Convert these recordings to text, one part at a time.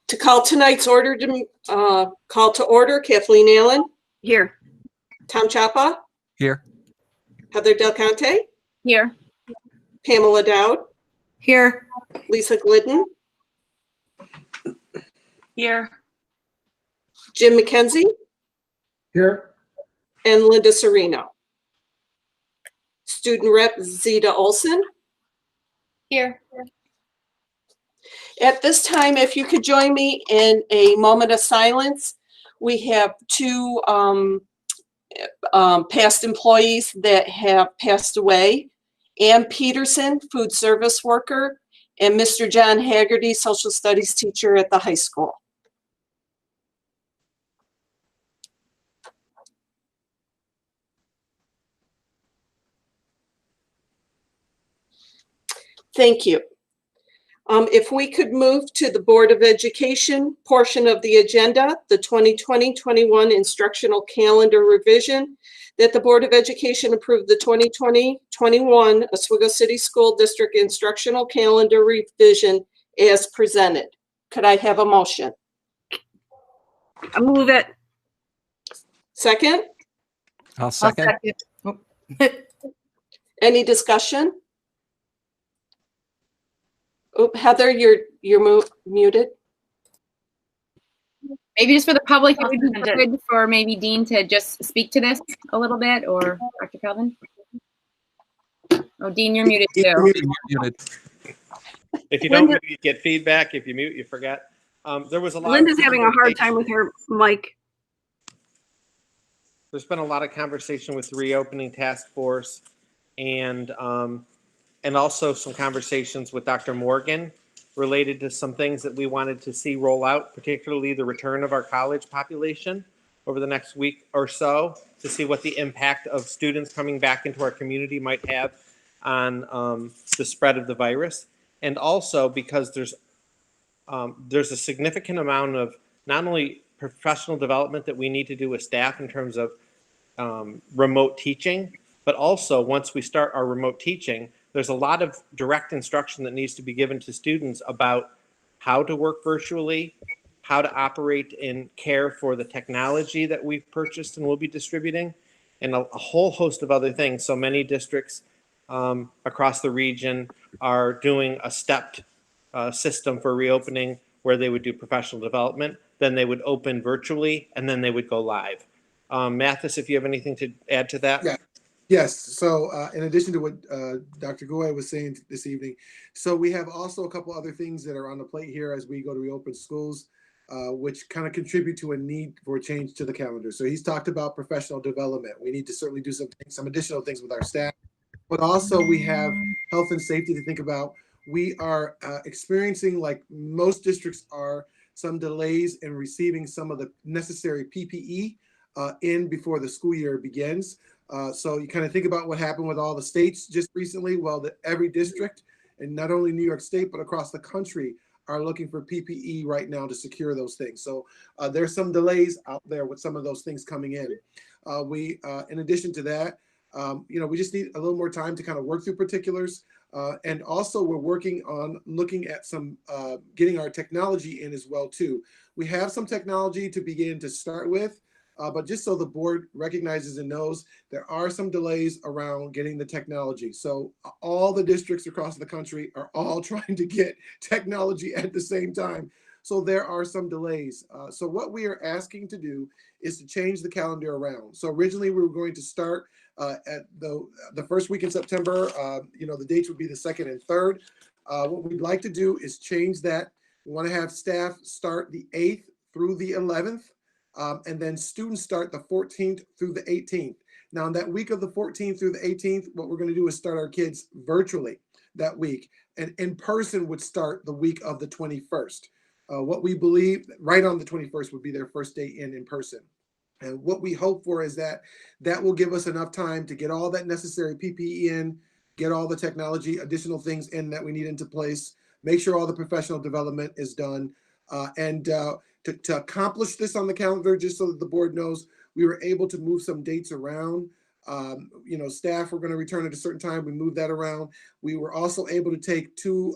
To call tonight's call to order, Kathleen Allen. Here. Tom Chapa. Here. Heather Del Conte. Here. Pamela Dowd. Here. Lisa Glidden. Here. Jim McKenzie. Here. And Linda Serino. Student Rep Zeta Olson. Here. At this time, if you could join me in a moment of silence. We have two past employees that have passed away. Ann Peterson, food service worker, and Mr. John Haggerty, social studies teacher at the high school. Thank you. If we could move to the Board of Education portion of the agenda, the 2020-21 instructional calendar revision, that the Board of Education approve the 2020-21 Oswego City School District instructional calendar revision as presented. Could I have a motion? I move it. Second? I'll second. Any discussion? Oh, Heather, you're muted. Maybe just for the public, it would be good for maybe Dean to just speak to this a little bit, or Dr. Calvin. Oh, Dean, you're muted too. Muted. If you don't mute, you get feedback. If you mute, you forget. There was a lot. Linda's having a hard time with her mic. There's been a lot of conversation with the reopening task force, and also some conversations with Dr. Morgan related to some things that we wanted to see roll out, particularly the return of our college population over the next week or so, to see what the impact of students coming back into our community might have on the spread of the virus. And also because there's a significant amount of not only professional development that we need to do with staff in terms of remote teaching, but also once we start our remote teaching, there's a lot of direct instruction that needs to be given to students about how to work virtually, how to operate and care for the technology that we've purchased and will be distributing, and a whole host of other things. So many districts across the region are doing a stepped system for reopening where they would do professional development, then they would open virtually, and then they would go live. Mathis, if you have anything to add to that? Yeah. Yes. So in addition to what Dr. Goy was saying this evening, so we have also a couple other things that are on the plate here as we go to reopen schools, which kind of contribute to a need for a change to the calendar. So he's talked about professional development. We need to certainly do some additional things with our staff, but also we have health and safety to think about. We are experiencing, like most districts are, some delays in receiving some of the necessary PPE in before the school year begins. So you kind of think about what happened with all the states just recently. Well, every district, and not only New York State, but across the country, are looking for PPE right now to secure those things. So there's some delays out there with some of those things coming in. In addition to that, we just need a little more time to kind of work through particulars. And also we're working on looking at some, getting our technology in as well too. We have some technology to begin to start with. But just so the board recognizes and knows, there are some delays around getting the technology. So all the districts across the country are all trying to get technology at the same time. So there are some delays. So what we are asking to do is to change the calendar around. So originally we were going to start at the first week in September. The dates would be the 2nd and 3rd. What we'd like to do is change that. We want to have staff start the 8th through the 11th. And then students start the 14th through the 18th. Now, in that week of the 14th through the 18th, what we're going to do is start our kids virtually that week. And in person would start the week of the 21st. What we believe right on the 21st would be their first day in person. And what we hope for is that will give us enough time to get all that necessary PPE in, get all the technology, additional things in that we need into place, make sure all the professional development is done, to accomplish this on the calendar, just so that the board knows, we were able to move some dates around. Staff were going to return at a certain time. We moved that around. We were also able to take two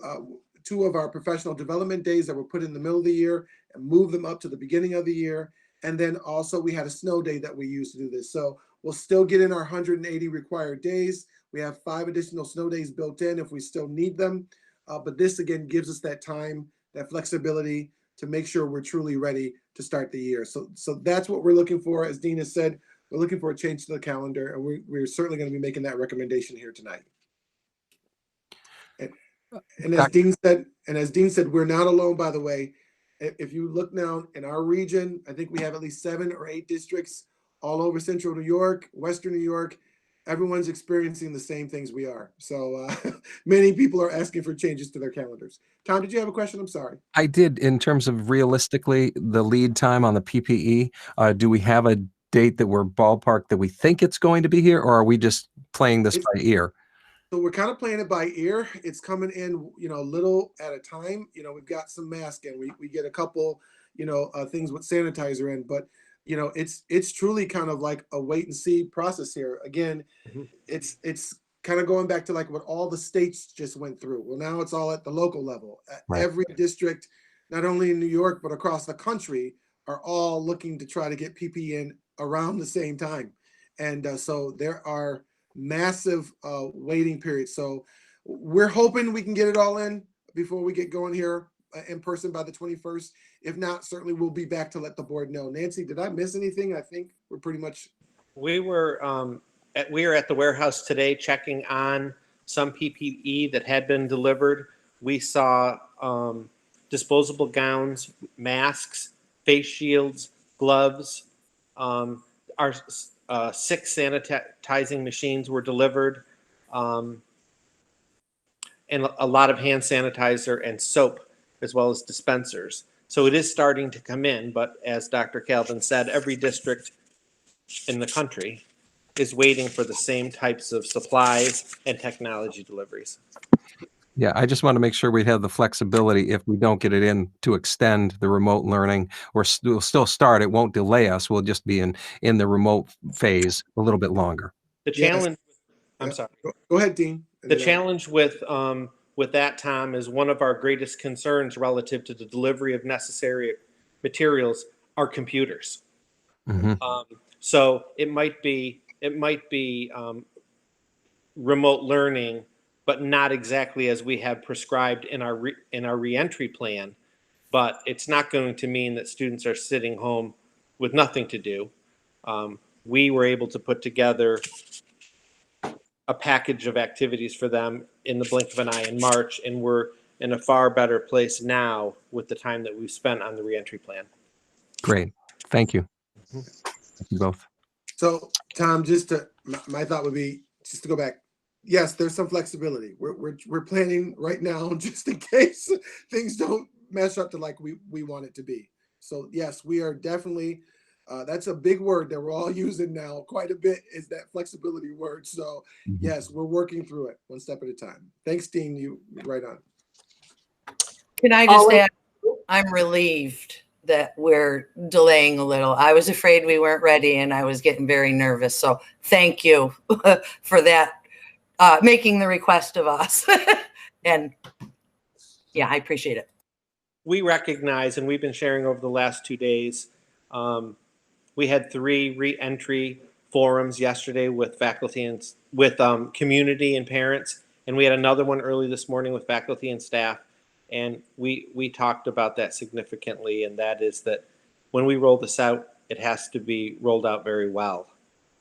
two of our professional development days that were put in the middle of the year and move them up to the beginning of the year. And then also we had a snow day that we used to do this. So we'll still get in our 180 required days. We have 5 additional snow days built in if we still need them. But this again gives us that time, that flexibility to make sure we're truly ready to start the year. So that's what we're looking for. As Dean has said, we're looking for a change to the calendar, and we're certainly going to be making that recommendation here tonight. And as Dean said, we're not alone, by the way. If you look now in our region, I think we have at least 7 or 8 districts all over central New York, western New York. Everyone's experiencing the same things we are. So many people are asking for changes to their calendars. Tom, did you have a question? I'm sorry. I did. In terms of realistically, the lead time on the PPE, do we have a date that we're ballpark that we think it's going to be here, or are we just playing this by ear? So we're kind of playing it by ear. It's coming in, a little at a time. We've got some masks in. We get a couple, things with sanitizer in, but it's truly kind of like a wait and see process here. Again, it's kind of going back to like what all the states just went through. Well, now it's all at the local level. Right. Every district, not only in New York, but across the country, are all looking to try to get PPE in around the same time. And so there are massive waiting periods. So we're hoping we can get it all in before we get going here in person by the 21st. If not, certainly we'll be back to let the board know. Nancy, did I miss anything? I think we're pretty much. We were at the warehouse today checking on some PPE that had been delivered. We saw disposable gowns, masks, face shields, gloves. Our 6 sanitizing machines were delivered, and a lot of hand sanitizer and soap, as well as dispensers. So it is starting to come in, but as Dr. Calvin said, every district in the country is waiting for the same types of supplies and technology deliveries. Yeah, I just want to make sure we have the flexibility if we don't get it in to extend the remote learning, or we'll still start. It won't delay us. We'll just be in the remote phase a little bit longer. The challenge, I'm sorry. Go ahead, Dean. The challenge with that, Tom, is one of our greatest concerns relative to the delivery of necessary materials are computers. So it might be remote learning, but not exactly as we have prescribed in our reentry plan. But it's not going to mean that students are sitting home with nothing to do. We were able to put together a package of activities for them in the blink of an eye in March, and we're in a far better place now with the time that we've spent on the reentry plan. Great. Thank you. Thank you both. So, Tom, my thought would be just to go back. Yes, there's some flexibility. We're planning right now just in case things don't mesh up to like we want it to be. So yes, we are definitely. That's a big word that we're all using now quite a bit, is that flexibility word. So yes, we're working through it one step at a time. Thanks, Dean. You right on. Can I just add, I'm relieved that we're delaying a little. I was afraid we weren't ready and I was getting very nervous. So thank you for that, making the request of us. And yeah, I appreciate it. We recognize, and we've been sharing over the last 2 days, we had 3 re-entry forums yesterday with faculty and with community and parents, and we had another one early this morning with faculty and staff. And we talked about that significantly, and that is that when we roll this out, it has to be rolled out very well.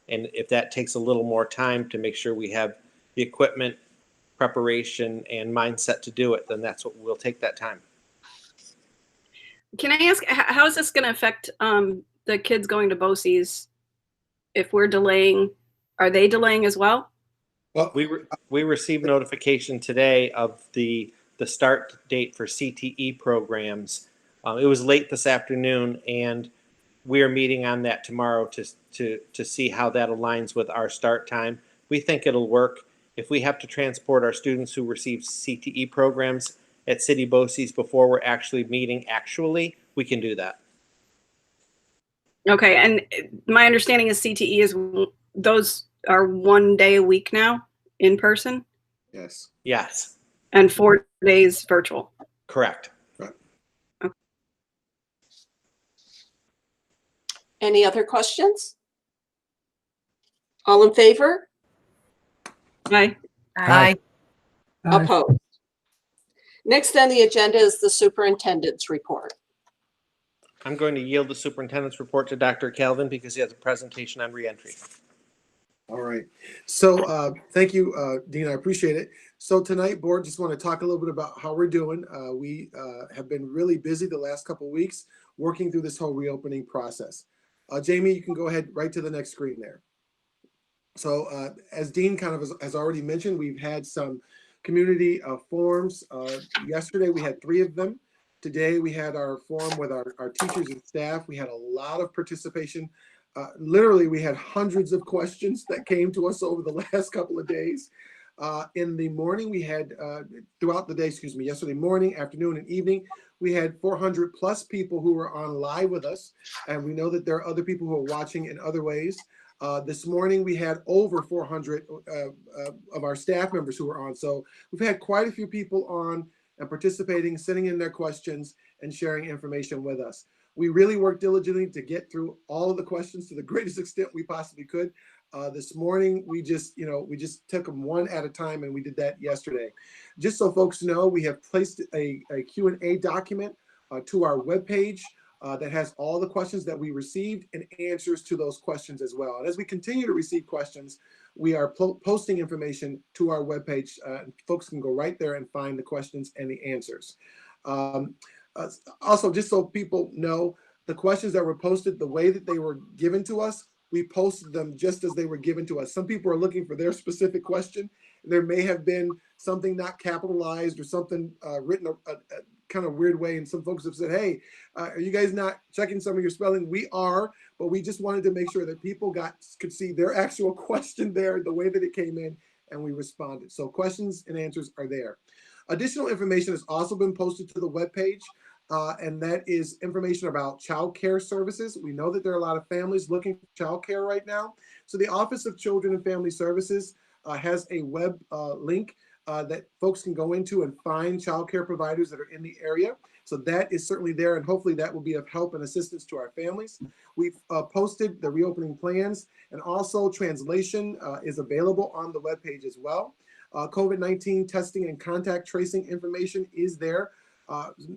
And if that takes a little more time to make sure we have the equipment, preparation, and mindset to do it, then that's what we'll take that time. Can I ask, how is this going to affect the kids going to BOCES? If we're delaying, are they delaying as well? Well, we received notification today of the start date for CTE programs. It was late this afternoon, and we are meeting on that tomorrow to see how that aligns with our start time. We think it'll work. If we have to transport our students who receive CTE programs at City BOCES before we're actually meeting we can do that. Okay, and my understanding is CTE is those are 1 day a week now in person? yes. Yes. And 4 days virtual. Correct. Any other questions? All in favor? Aye. Aye. Opposed? Next on the agenda is the superintendent's report. I'm going to yield the superintendent's report to Dr. Calvin because he has a presentation on reentry. All right. So thank you, Dean. I appreciate it. So tonight, board, just want to talk a little bit about how we're doing. We have been really busy the last couple of weeks working through this whole reopening process. Jamie, you can go ahead right to the next screen there. So as Dean kind of has already mentioned, we've had some community forums. Yesterday, we had 3 of them. Today, we had our forum with our teachers and staff. We had a lot of participation. Literally, we had hundreds of questions that came to us over the last couple of days. In the morning, we had, throughout the day, yesterday morning, afternoon, and evening, we had 400 plus people who were on live with us. And we know that there are other people who are watching in other ways. This morning, we had over 400 of our staff members who were on. So we've had quite a few people on and participating, sending in their questions and sharing information with us. We really worked diligently to get through all of the questions to the greatest extent we possibly could. This morning, we just took them one at a time, and we did that yesterday. Just so folks know, we have placed a Q&A document to our webpage that has all the questions that we received and answers to those questions as well. And as we continue to receive questions, we are posting information to our webpage. Folks can go right there and find the questions and the answers. Also, just so people know, the questions that were posted, the way that they were given to us, we posted them just as they were given to us. Some people are looking for their specific question. There may have been something not capitalized or something written a kind of weird way. And some folks have said, hey, are you guys not checking some of your spelling? We are, but we just wanted to make sure that people could see their actual question there, the way that it came in, and we responded. So questions and answers are there. Additional information has also been posted to the webpage. And that is information about child care services. We know that there are a lot of families looking for child care right now. So the Office of Children and Family Services has a web link that folks can go into and find child care providers that are in the area. So that is certainly there, and hopefully that will be of help and assistance to our families. We've posted the reopening plans, and also translation is available on the webpage as well. COVID-19 testing and contact tracing information is there.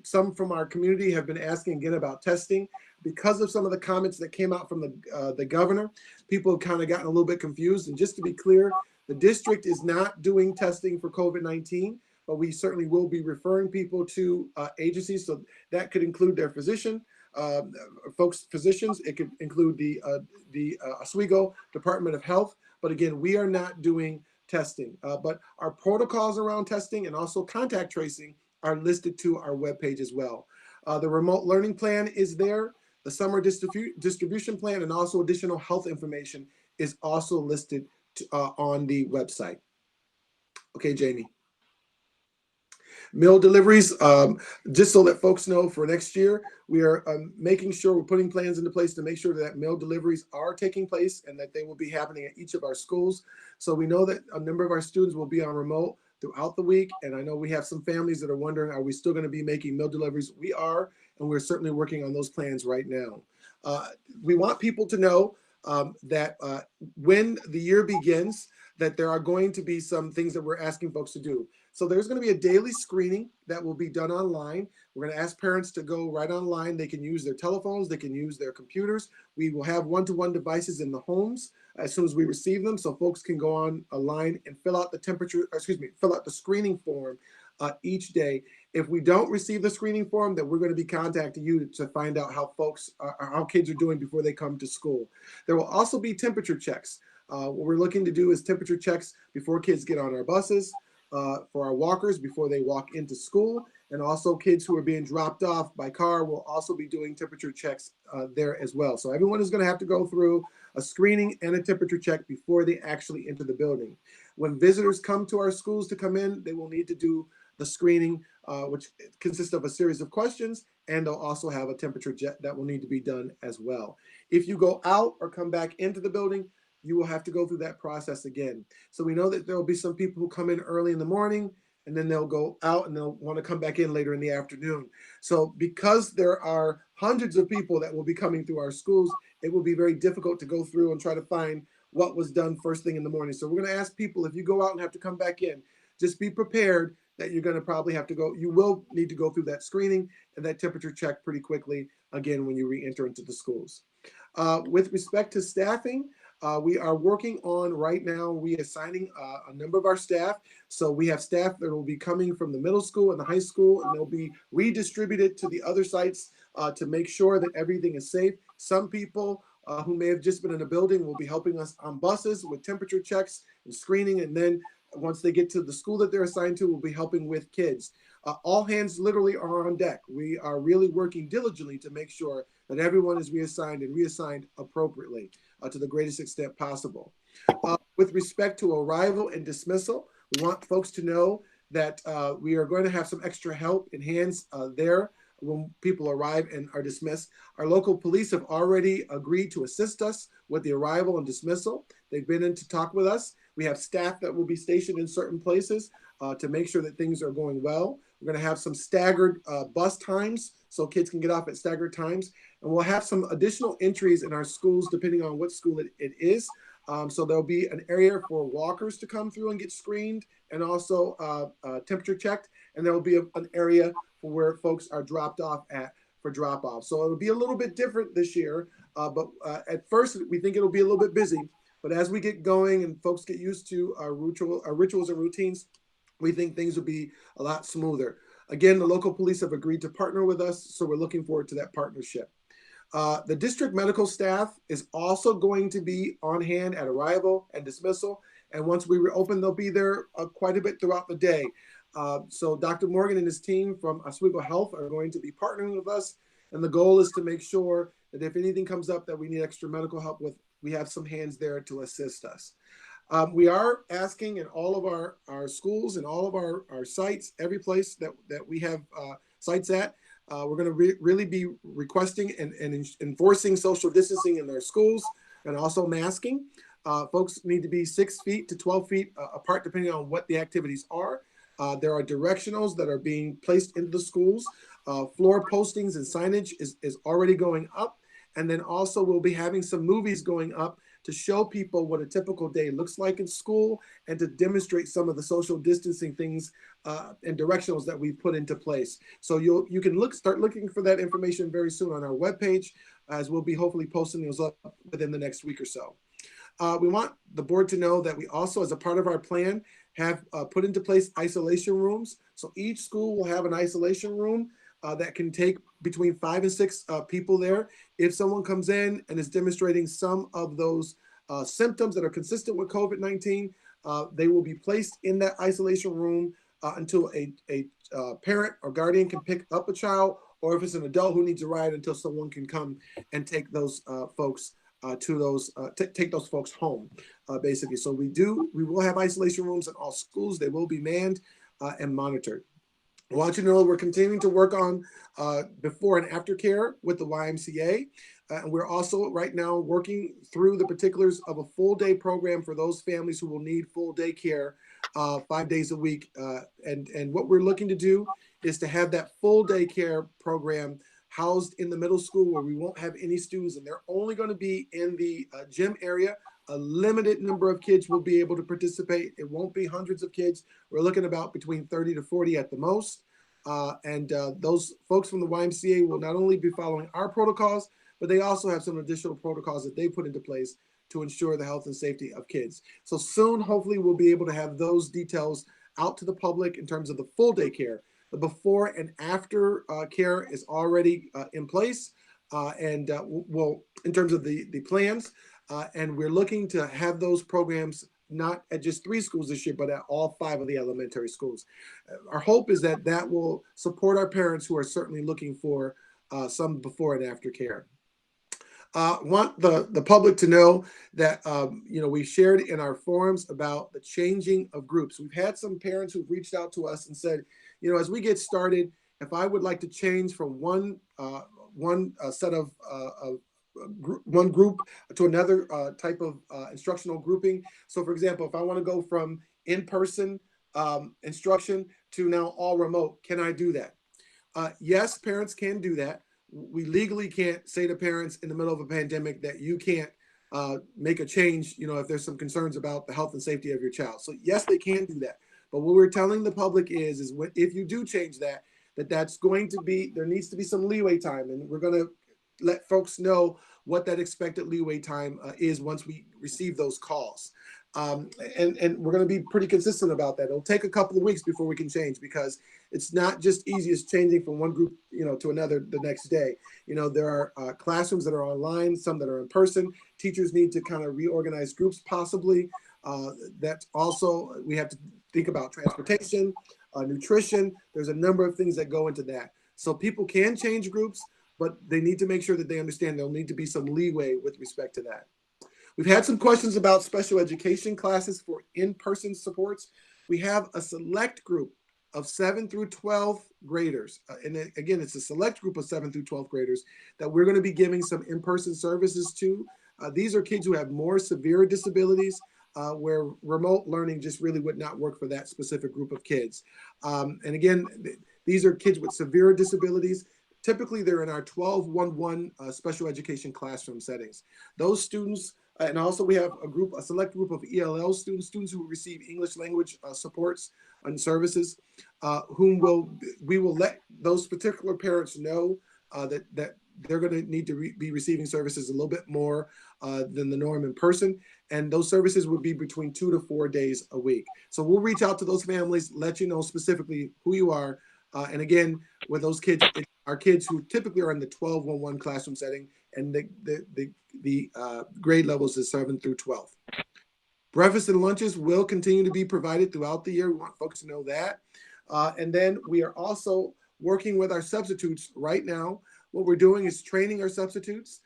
Some from our community have been asking again about testing. Because of some of the comments that came out from the governor, people have kind of gotten a little bit confused. And just to be clear, the district is not doing testing for COVID-19, but we certainly will be referring people to agencies. So that could include their physicians. It could include the Oswego Department of Health. But again, we are not doing testing. But our protocols around testing and also contact tracing are listed to our webpage as well. The remote learning plan is there. The summer distribution plan and also additional health information is also listed on the website. Okay, Jamie. Meal deliveries, just so that folks know, for next year, we are making sure we're putting plans into place to make sure that meal deliveries are taking place and that they will be happening at each of our schools. So we know that a number of our students will be on remote throughout the week. And I know we have some families that are wondering, are we still going to be making meal deliveries? We are, and we're certainly working on those plans right now. We want people to know that when the year begins, that there are going to be some things that we're asking folks to do. So there's going to be a daily screening that will be done online. We're going to ask parents to go right online. They can use their telephones. They can use their computers. We will have one-to-one devices in the homes as soon as we receive them, so folks can go online and fill out the screening form each day. If we don't receive the screening form, then we're going to be contacting you to find out how kids are doing before they come to school. There will also be temperature checks. What we're looking to do is temperature checks before kids get on our buses, for our walkers before they walk into school, and also kids who are being dropped off by car will also be doing temperature checks there as well. So everyone is going to have to go through a screening and a temperature check before they actually enter the building. When visitors come to our schools to come in, they will need to do the screening, which consists of a series of questions, and they'll also have a temperature check that will need to be done as well. If you go out or come back into the building, you will have to go through that process again. So we know that there will be some people who come in early in the morning and then they'll go out and they'll want to come back in later in the afternoon. So because there are hundreds of people that will be coming through our schools, it will be very difficult to go through and try to find what was done first thing in the morning. So we're going to ask people, if you go out and have to come back in, just be prepared that you're going to probably have to go, you will need to go through that screening and that temperature check pretty quickly, again, when you re-enter into the schools. With respect to staffing, we are working on right now reassigning a number of our staff. So we have staff that will be coming from the middle school and the high school, and they'll be redistributed to the other sites to make sure that everything is safe. Some people who may have just been in a building will be helping us on buses with temperature checks and screening, and then once they get to the school that they're assigned to, we'll be helping with kids. All hands literally are on deck. We are really working diligently to make sure that everyone is reassigned and reassigned appropriately to the greatest extent possible. With respect to arrival and dismissal, we want folks to know that we are going to have some extra help in hands there when people arrive and are dismissed. Our local police have already agreed to assist us with the arrival and dismissal. They've been in to talk with us. We have staff that will be stationed in certain places to make sure that things are going well. We're going to have some staggered bus times so kids can get off at staggered times. And we'll have some additional entries in our schools depending on what school it is. So there'll be an area for walkers to come through and get screened and also temperature checked. And there will be an area for where folks are dropped off at for drop off. So it'll be a little bit different this year. But at first, we think it'll be a little bit busy. But as we get going and folks get used to our rituals and routines, we think things will be a lot smoother. Again, the local police have agreed to partner with us, so we're looking forward to that partnership. The district medical staff is also going to be on hand at arrival and dismissal. And once we reopen, they'll be there quite a bit throughout the day. So Dr. Morgan and his team from Oswego Health are going to be partnering with us. And the goal is to make sure that if anything comes up that we need extra medical help with, we have some hands there to assist us. We are asking in all of our schools and all of our sites, every place that we have sites at, we're going to really be requesting and enforcing social distancing in their schools and also masking. Folks need to be 6 feet to 12 feet apart depending on what the activities are. There are directionals that are being placed into the schools. Floor postings and signage is already going up. And then also we'll be having some movies going up to show people what a typical day looks like in school and to demonstrate some of the social distancing things and directionals that we've put into place. So you can start looking for that information very soon on our webpage, as we'll be hopefully posting those up within the next week or so. We want the board to know that we also, as a part of our plan, have put into place isolation rooms. So each school will have an isolation room that can take between 5 and 6 people there. If someone comes in and is demonstrating some of those symptoms that are consistent with COVID-19, they will be placed in that isolation room until a parent or guardian can pick up a child, or if it's an adult who needs a ride, until someone can come and take those folks take those folks home, basically. So we will have isolation rooms in all schools. They will be manned and monitored. I want you to know we're continuing to work on before and after care with the YMCA. And we're also right now working through the particulars of a full day program for those families who will need full day care 5 days a week. And what we're looking to do is to have that full day care program housed in the middle school where we won't have any students, and they're only going to be in the gym area. A limited number of kids will be able to participate. It won't be hundreds of kids. We're looking about between 30 to 40 at the most. And those folks from the YMCA will not only be following our protocols, but they also have some additional protocols that they put into place to ensure the health and safety of kids. So soon, hopefully, we'll be able to have those details out to the public in terms of the full day care. The before and after care is already in place, and we'll, in terms of the plans, and we're looking to have those programs not at just 3 schools this year, but at all 5 of the elementary schools. Our hope is that that will support our parents who are certainly looking for some before and after care. Want the public to know that, we shared in our forums about the changing of groups. We've had some parents who've reached out to us and said, as we get started, if I would like to change from one group to another type of instructional grouping. So for example, if I want to go from in-person instruction to now all remote. Can I do that? Yes, parents can do that. We legally can't say to parents in the middle of a pandemic that you can't make a change, if there's some concerns about the health and safety of your child. So yes, they can do that. But what we're telling the public is if you do change that's going to be, there needs to be some leeway time. And we're going to let folks know what that expected leeway time is once we receive those calls. And we're going to be pretty consistent about that. It'll take a couple of weeks before we can change, because it's not just easy as changing from one group, to another the next day. There are classrooms that are online, some that are in person. Teachers need to kind of reorganize groups possibly. That's also, we have to think about transportation, nutrition. There's a number of things that go into that. So people can change groups, but they need to make sure that they understand there'll need to be some leeway with respect to that. We've had some questions about special education classes for in-person supports. We have a select group of 7 through 12 graders. And again, it's a select group of 7 through 12 graders that we're going to be giving some in-person services to. These are kids who have more severe disabilities, where remote learning just really would not work for that specific group of kids. And again, these are kids with severe disabilities. Typically, they're in our 12-1-1 special education classroom settings. Those students, and also we have a select group of ELL students who receive English language supports and services, whom we will let those particular parents know that they're going to need to be receiving services a little bit more than the norm in person. And those services would be between 2 to 4 days a week. So we'll reach out to those families, let you know specifically who you are. And again, with those kids, our kids who typically are in the 12-1-1 classroom setting, and the grade levels is 7 through 12. Breakfast and lunches will continue to be provided throughout the year. We want folks to know that. And then we are also working with our substitutes right now. What we're doing is training our substitutes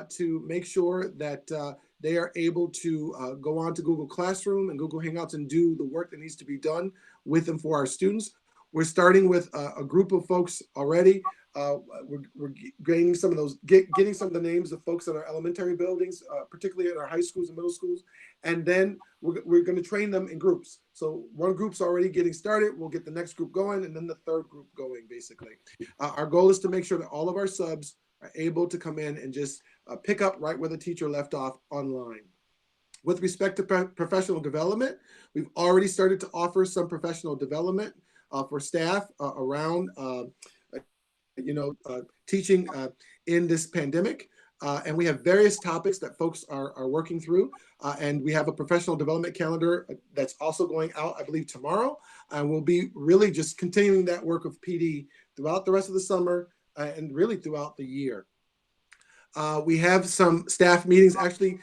to make sure that they are able to go on to Google Classroom and Google Hangouts and do the work that needs to be done with and for our students. We're starting with a group of folks already. We're getting some of those, getting some of the names of folks in our elementary buildings, particularly in our high schools and middle schools. And then we're going to train them in groups. So one group's already getting started. We'll get the next group going, and then the third group going, basically. Our goal is to make sure that all of our subs are able to come in and just pick up right where the teacher left off online. With respect to professional development, we've already started to offer some professional development for staff around teaching in this pandemic. And we have various topics that folks are working through. And we have a professional development calendar that's also going out, I believe, tomorrow. And we'll be really just continuing that work of PD throughout the rest of the summer and really throughout the year. We have some staff meetings. Actually,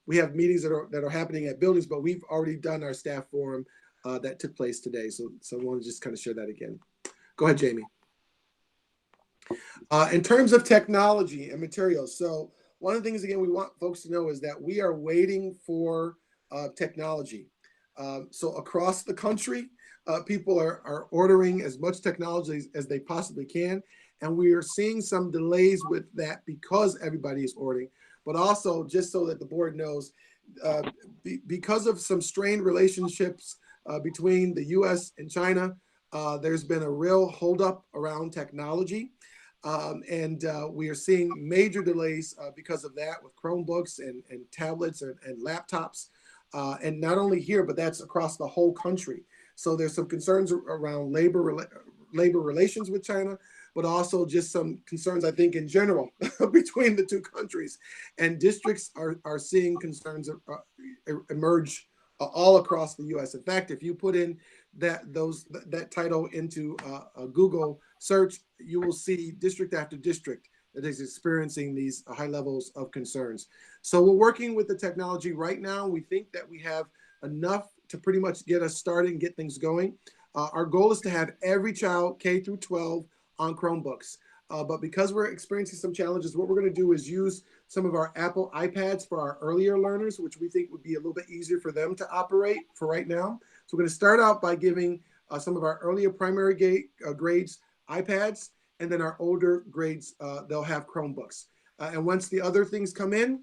we have meetings that are happening at buildings, but we've already done our staff forum that took place today. So I want to just kind of share that again. Go ahead, Jamie. In terms of technology and materials, so one of the things, again, we want folks to know is that we are waiting for technology. So across the country, people are ordering as much technology as they possibly can. And we are seeing some delays with that because everybody is ordering, but also just so that the board knows, because of some strained relationships between the US and China, there's been a real holdup around technology. And we are seeing major delays because of that with Chromebooks and tablets and laptops. And not only here, but that's across the whole country. So there's some concerns around labor relations with China, but also just some concerns, I think, in general between the two countries. And districts are seeing concerns emerge all across the U.S. In fact, if you put in that title into a Google search, you will see district after district that is experiencing these high levels of concerns. So we're working with the technology right now. We think that we have enough to pretty much get us started and get things going. Our goal is to have every child K through 12 on Chromebooks. But because we're experiencing some challenges, what we're going to do is use some of our Apple iPads for our earlier learners, which we think would be a little bit easier for them to operate for right now. So we're going to start out by giving some of our earlier primary grades iPads, and then our older grades, they'll have Chromebooks. And once the other things come in,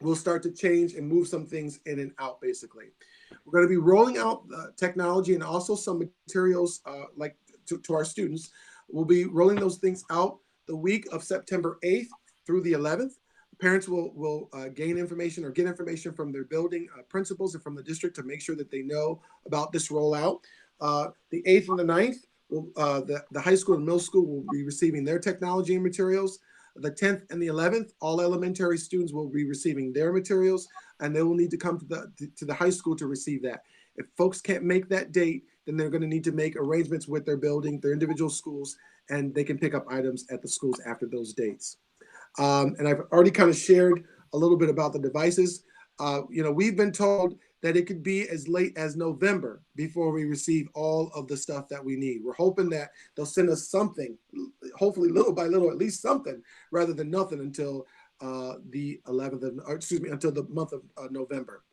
we'll start to change and move some things in and out, basically. We're going to be rolling out technology and also some materials like to our students. We'll be rolling those things out the week of September 8th through the 11th. Parents will gain information or get information from their building principals and from the district to make sure that they know about this rollout. The 8th and the 9th, the high school and middle school will be receiving their technology and materials. The 10th and the 11th, all elementary students will be receiving their materials, and they will need to come to the high school to receive that. If folks can't make that date, then they're going to need to make arrangements with their building, their individual schools, and they can pick up items at the schools after those dates. And I've already kind of shared a little bit about the devices. We've been told that it could be as late as November before we receive all of the stuff that we need. We're hoping that they'll send us something, hopefully little by little, at least something, rather than nothing until the 11th, until the month of November.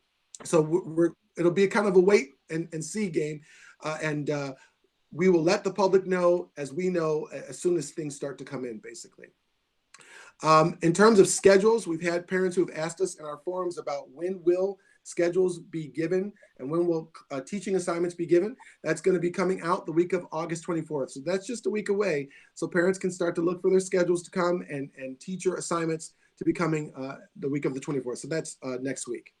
So it'll be a kind of a wait and see game, and we will let the public know as we know as soon as things start to come in, basically. In terms of schedules, we've had parents who have asked us in our forums about when will schedules be given and when will teaching assignments be given. That's going to be coming out the week of August 24th. So that's just a week away. So parents can start to look for their schedules to come and teacher assignments to be coming the week of the 24th. So that's next week.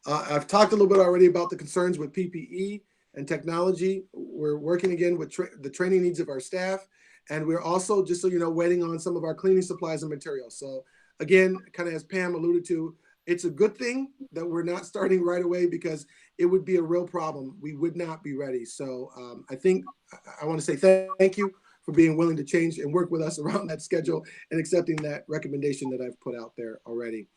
I've talked a little bit already about the concerns with PPE and technology. We're working again with the training needs of our staff. And we're also, just so you know, waiting on some of our cleaning supplies and materials. So again, kind of as Pam alluded to, it's a good thing that we're not starting right away because it would be a real problem. We would not be ready. So I think I want to say thank you for being willing to change and work with us around that schedule and accepting that recommendation that I've put out there already.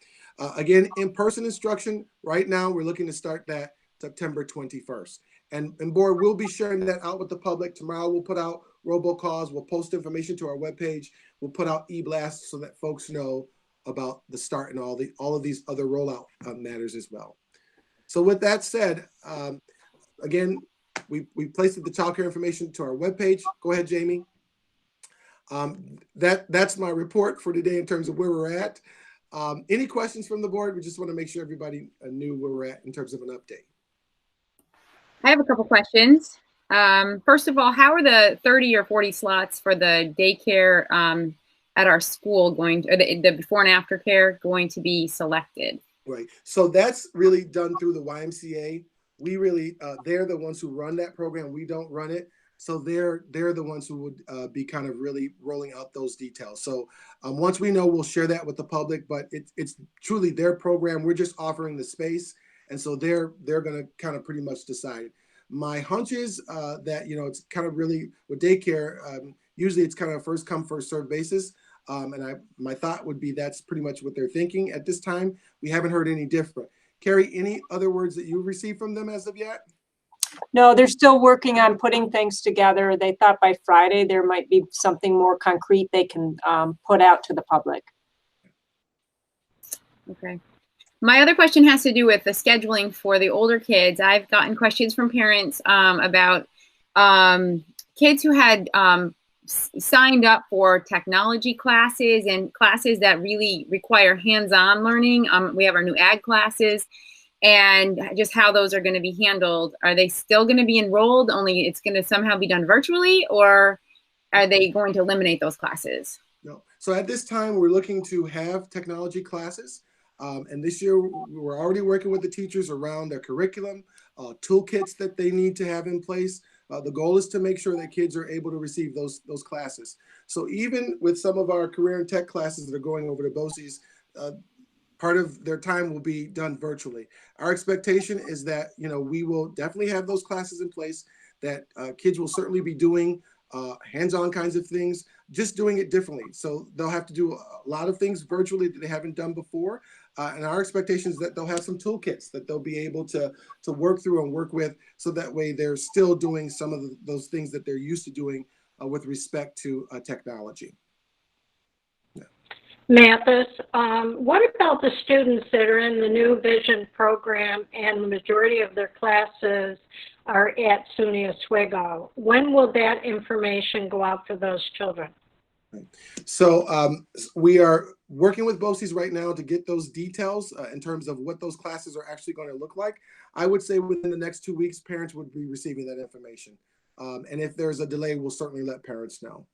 Again, in-person instruction, right now we're looking to start that September 21st. And board, we'll be sharing that out with the public. Tomorrow we'll put out robocalls, we'll post information to our webpage, we'll put out e-blasts so that folks know about the start and all of these other rollout matters as well. So with that said, again, we placed the childcare information to our webpage. Go ahead, Jamie. That's my report for today in terms of where we're at. Any questions from the board? We just want to make sure everybody knew where we're at in terms of an update. I have a couple questions. First of all, how are the 30 or 40 slots for the daycare at our school going to, or the before and after care going to be selected? Right. So that's really done through the YMCA. We really, they're the ones who run that program. We don't run it. So they're the ones who would be kind of really rolling out those details. So once we know, we'll share that with the public, but it's truly their program. We're just offering the space. And so they're going to kind of pretty much decide. My hunch is that, it's kind of really with daycare, usually it's kind of first come, first served basis. And my thought would be that's pretty much what they're thinking at this time. We haven't heard any different. Carrie, any other words that you've received from them as of yet? No, they're still working on putting things together. They thought by Friday there might be something more concrete they can put out to the public. Okay. My other question has to do with the scheduling for the older kids. I've gotten questions from parents about kids who had signed up for technology classes and classes that really require hands-on learning. We have our new ag classes, and just how those are going to be handled. Are they still going to be enrolled, only it's going to somehow be done virtually, or are they going to eliminate those classes? No. So at this time, we're looking to have technology classes. And this year, we're already working with the teachers around their curriculum, toolkits that they need to have in place. The goal is to make sure that kids are able to receive those classes. So even with some of our career and tech classes that are going over to BOCES, part of their time will be done virtually. Our expectation is that, we will definitely have those classes in place, that kids will certainly be doing hands-on kinds of things, just doing it differently. So they'll have to do a lot of things virtually that they haven't done before. And our expectation is that they'll have some toolkits that they'll be able to work through and work with, so that way they're still doing some of those things that they're used to doing with respect to technology. Yeah. Mathis, what about the students that are in the New Vision program and the majority of their classes are at SUNY Oswego? When will that information go out for those children? So we are working with BOCES right now to get those details in terms of what those classes are actually going to look like. I would say within the next 2 weeks, parents would be receiving that information. And if there's a delay, we'll certainly let parents know.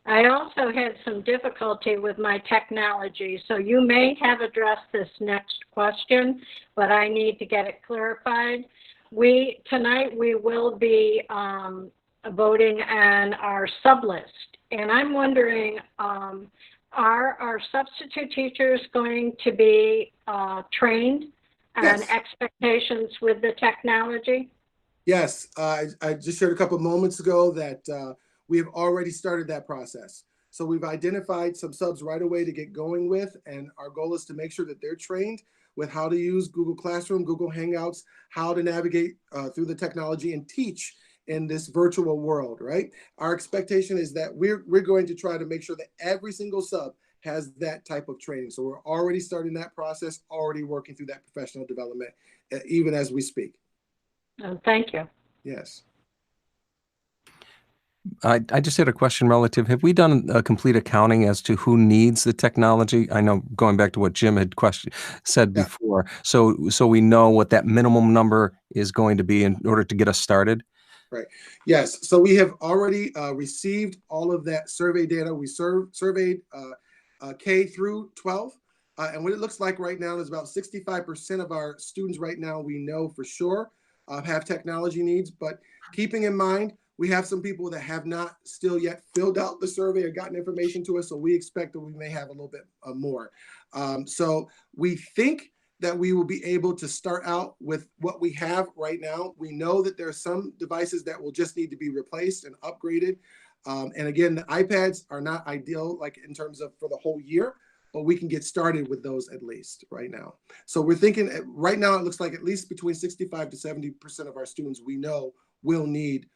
I also had some difficulty with my technology, so you may have addressed this next question, but I need to get it clarified. Tonight we will be voting on our sublist, and I'm wondering, are our substitute teachers going to be trained on Yes. expectations with the technology? Yes, I just shared a couple of moments ago that we have already started that process. So we've identified some subs right away to get going with, and our goal is to make sure that they're trained with how to use Google Classroom, Google Hangouts, how to navigate through the technology and teach in this virtual world, right? Our expectation is that we're going to try to make sure that every single sub has that type of training. So we're already starting that process, already working through that professional development, even as we speak. Oh, thank you. Yes. I just had a question relative. Have we done a complete accounting as to who needs the technology? I know, going back to what Jim had said Yeah. before. So we know what that minimum number is going to be in order to get us started? Right. Yes. So we have already received all of that survey data. We surveyed K through 12. And what it looks like right now is about 65% of our students right now, we know for sure have technology needs. But keeping in mind, we have some people that have not still yet filled out the survey or gotten information to us. So we expect that we may have a little bit more. So we think that we will be able to start out with what we have right now. We know that there are some devices that will just need to be replaced and upgraded. And again, the iPads are not ideal, like in terms of for the whole year, but we can get started with those at least right now. So we're thinking right now, it looks like at least between 65 to 70% of our students we know will need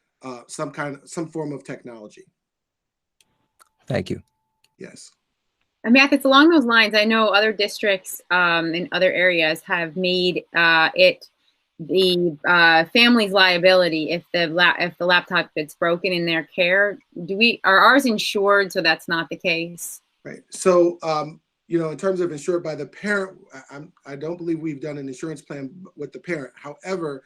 some form of technology. Thank you. Yes. Matt, it's along those lines. I know other districts in other areas have made it the family's liability if the laptop gets broken in their care. Are ours insured so that's not the case? Right. So in terms of insured by the parent, I don't believe we've done an insurance plan with the parent. However,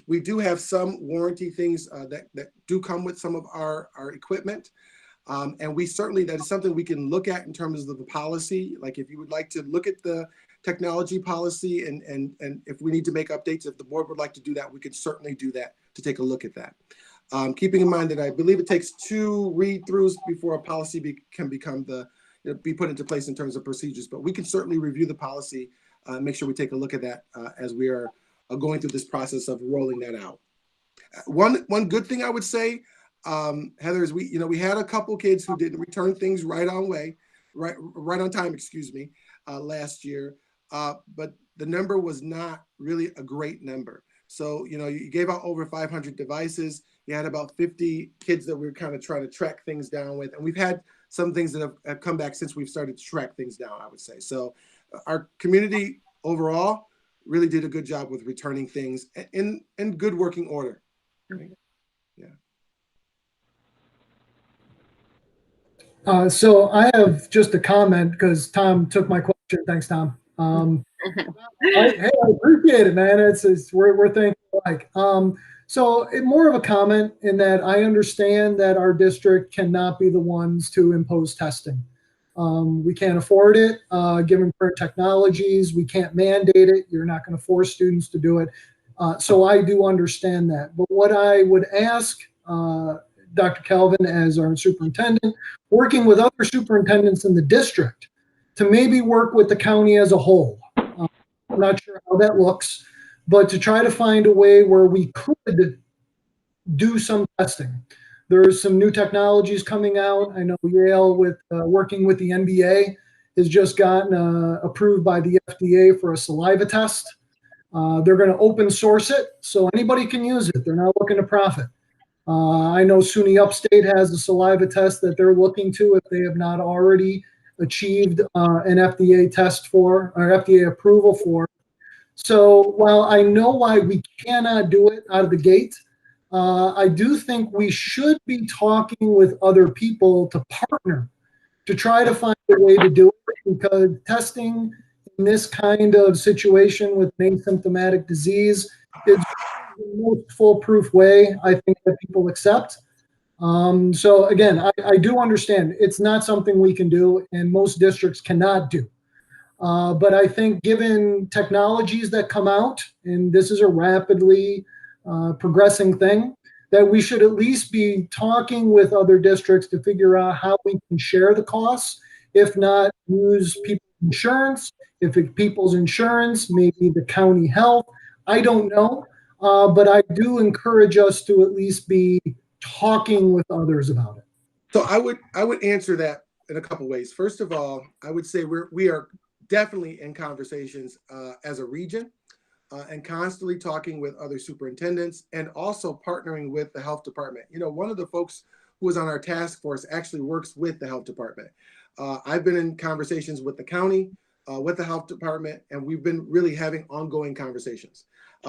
we do have some warranty things that do come with some of our equipment. And we certainly, that is something we can look at in terms of the policy. Like if you would like to look at the technology policy and if we need to make updates, if the board would like to do that, we could certainly do that to take a look at that. Keeping in mind that I believe it takes 2 read-throughs before a policy can become be put into place in terms of procedures, but we can certainly review the policy, make sure we take a look at that as we are going through this process of rolling that out. One good thing I would say, Heather, is we had a couple kids who didn't return things right on time, last year, but the number was not really a great number. So, you gave out over 500 devices. You had about 50 kids that we were kind of trying to track things down with. And we've had some things that have come back since we've started to track things down, I would say. So our community overall really did a good job with returning things in good working order. Right? Yeah. So I have just a comment because Tom took my question. Thanks, Tom. I appreciate it, man. We're thinking alike. So more of a comment in that I understand that our district cannot be the ones to impose testing. We can't afford it, given current technologies. We can't mandate it. You're not going to force students to do it. So I do understand that. But what I would ask Dr. Kelvin as our superintendent, working with other superintendents in the district, to maybe work with the county as a whole. I'm not sure how that looks, but to try to find a way where we could do some testing. There's some new technologies coming out. I know Yale, with working with the NBA, has just gotten approved by the FDA for a saliva test. They're going to open source it so anybody can use it. They're not looking to profit. I know SUNY Upstate has a saliva test that they're looking to if they have not already achieved an FDA test for, or FDA approval for. So while I know why we cannot do it out of the gate, I do think we should be talking with other people to partner to try to find a way to do it, because testing in this kind of situation with an asymptomatic disease is the most foolproof way I think that people accept. So again, I do understand it's not something we can do and most districts cannot do. But I think given technologies that come out, and this is a rapidly progressing thing, that we should at least be talking with other districts to figure out how we can share the costs. If not, use people's insurance. If it's people's insurance, maybe the county health. I don't know. But I do encourage us to at least be talking with others about it. So I would answer that in a couple ways. First of all, I would say we are definitely in conversations as a region and constantly talking with other superintendents and also partnering with the health department. You know, one of the folks who was on our task force actually works with the health department. I've been in conversations with the county, with the health department, and we've been really having ongoing conversations.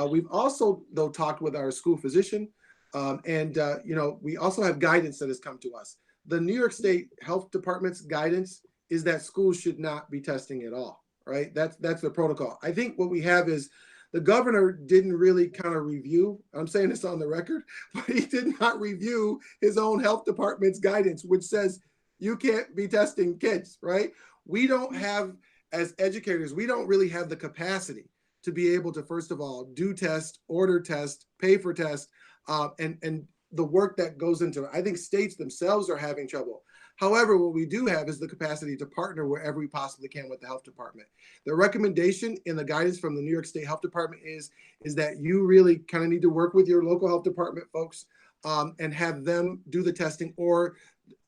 We've also, though, talked with our school physician, and you know, we also have guidance that has come to us. The New York State Health Department's guidance is that schools should not be testing at all, right? That's the protocol. I think what we have is the governor didn't really kind of review, I'm saying this on the record, but he did not review his own health department's guidance, which says you can't be testing kids, right? We don't have, as educators, we don't really have the capacity to be able to, first of all, do test, order test, pay for test, and the work that goes into it. I think states themselves are having trouble. However, what we do have is the capacity to partner wherever we possibly can with the health department. The recommendation in the guidance from the New York State Health Department is that you really kind of need to work with your local health department folks and have them do the testing, or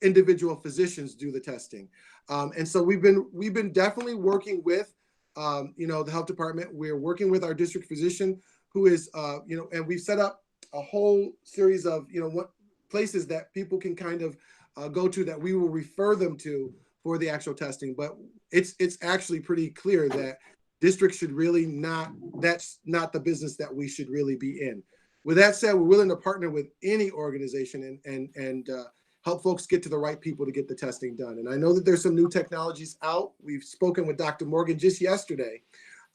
individual physicians do the testing. And so we've been definitely working with you know, the health department. We're working with our district physician, who is you know, and we've set up a whole series of, you know, what places that people can kind of go to that we will refer them to for the actual testing. But it's actually pretty clear that districts should really not, that's not the business that we should really be in. With that said, we're willing to partner with any organization and help folks get to the right people to get the testing done. And I know that there's some new technologies out. We've spoken with Dr. Morgan just yesterday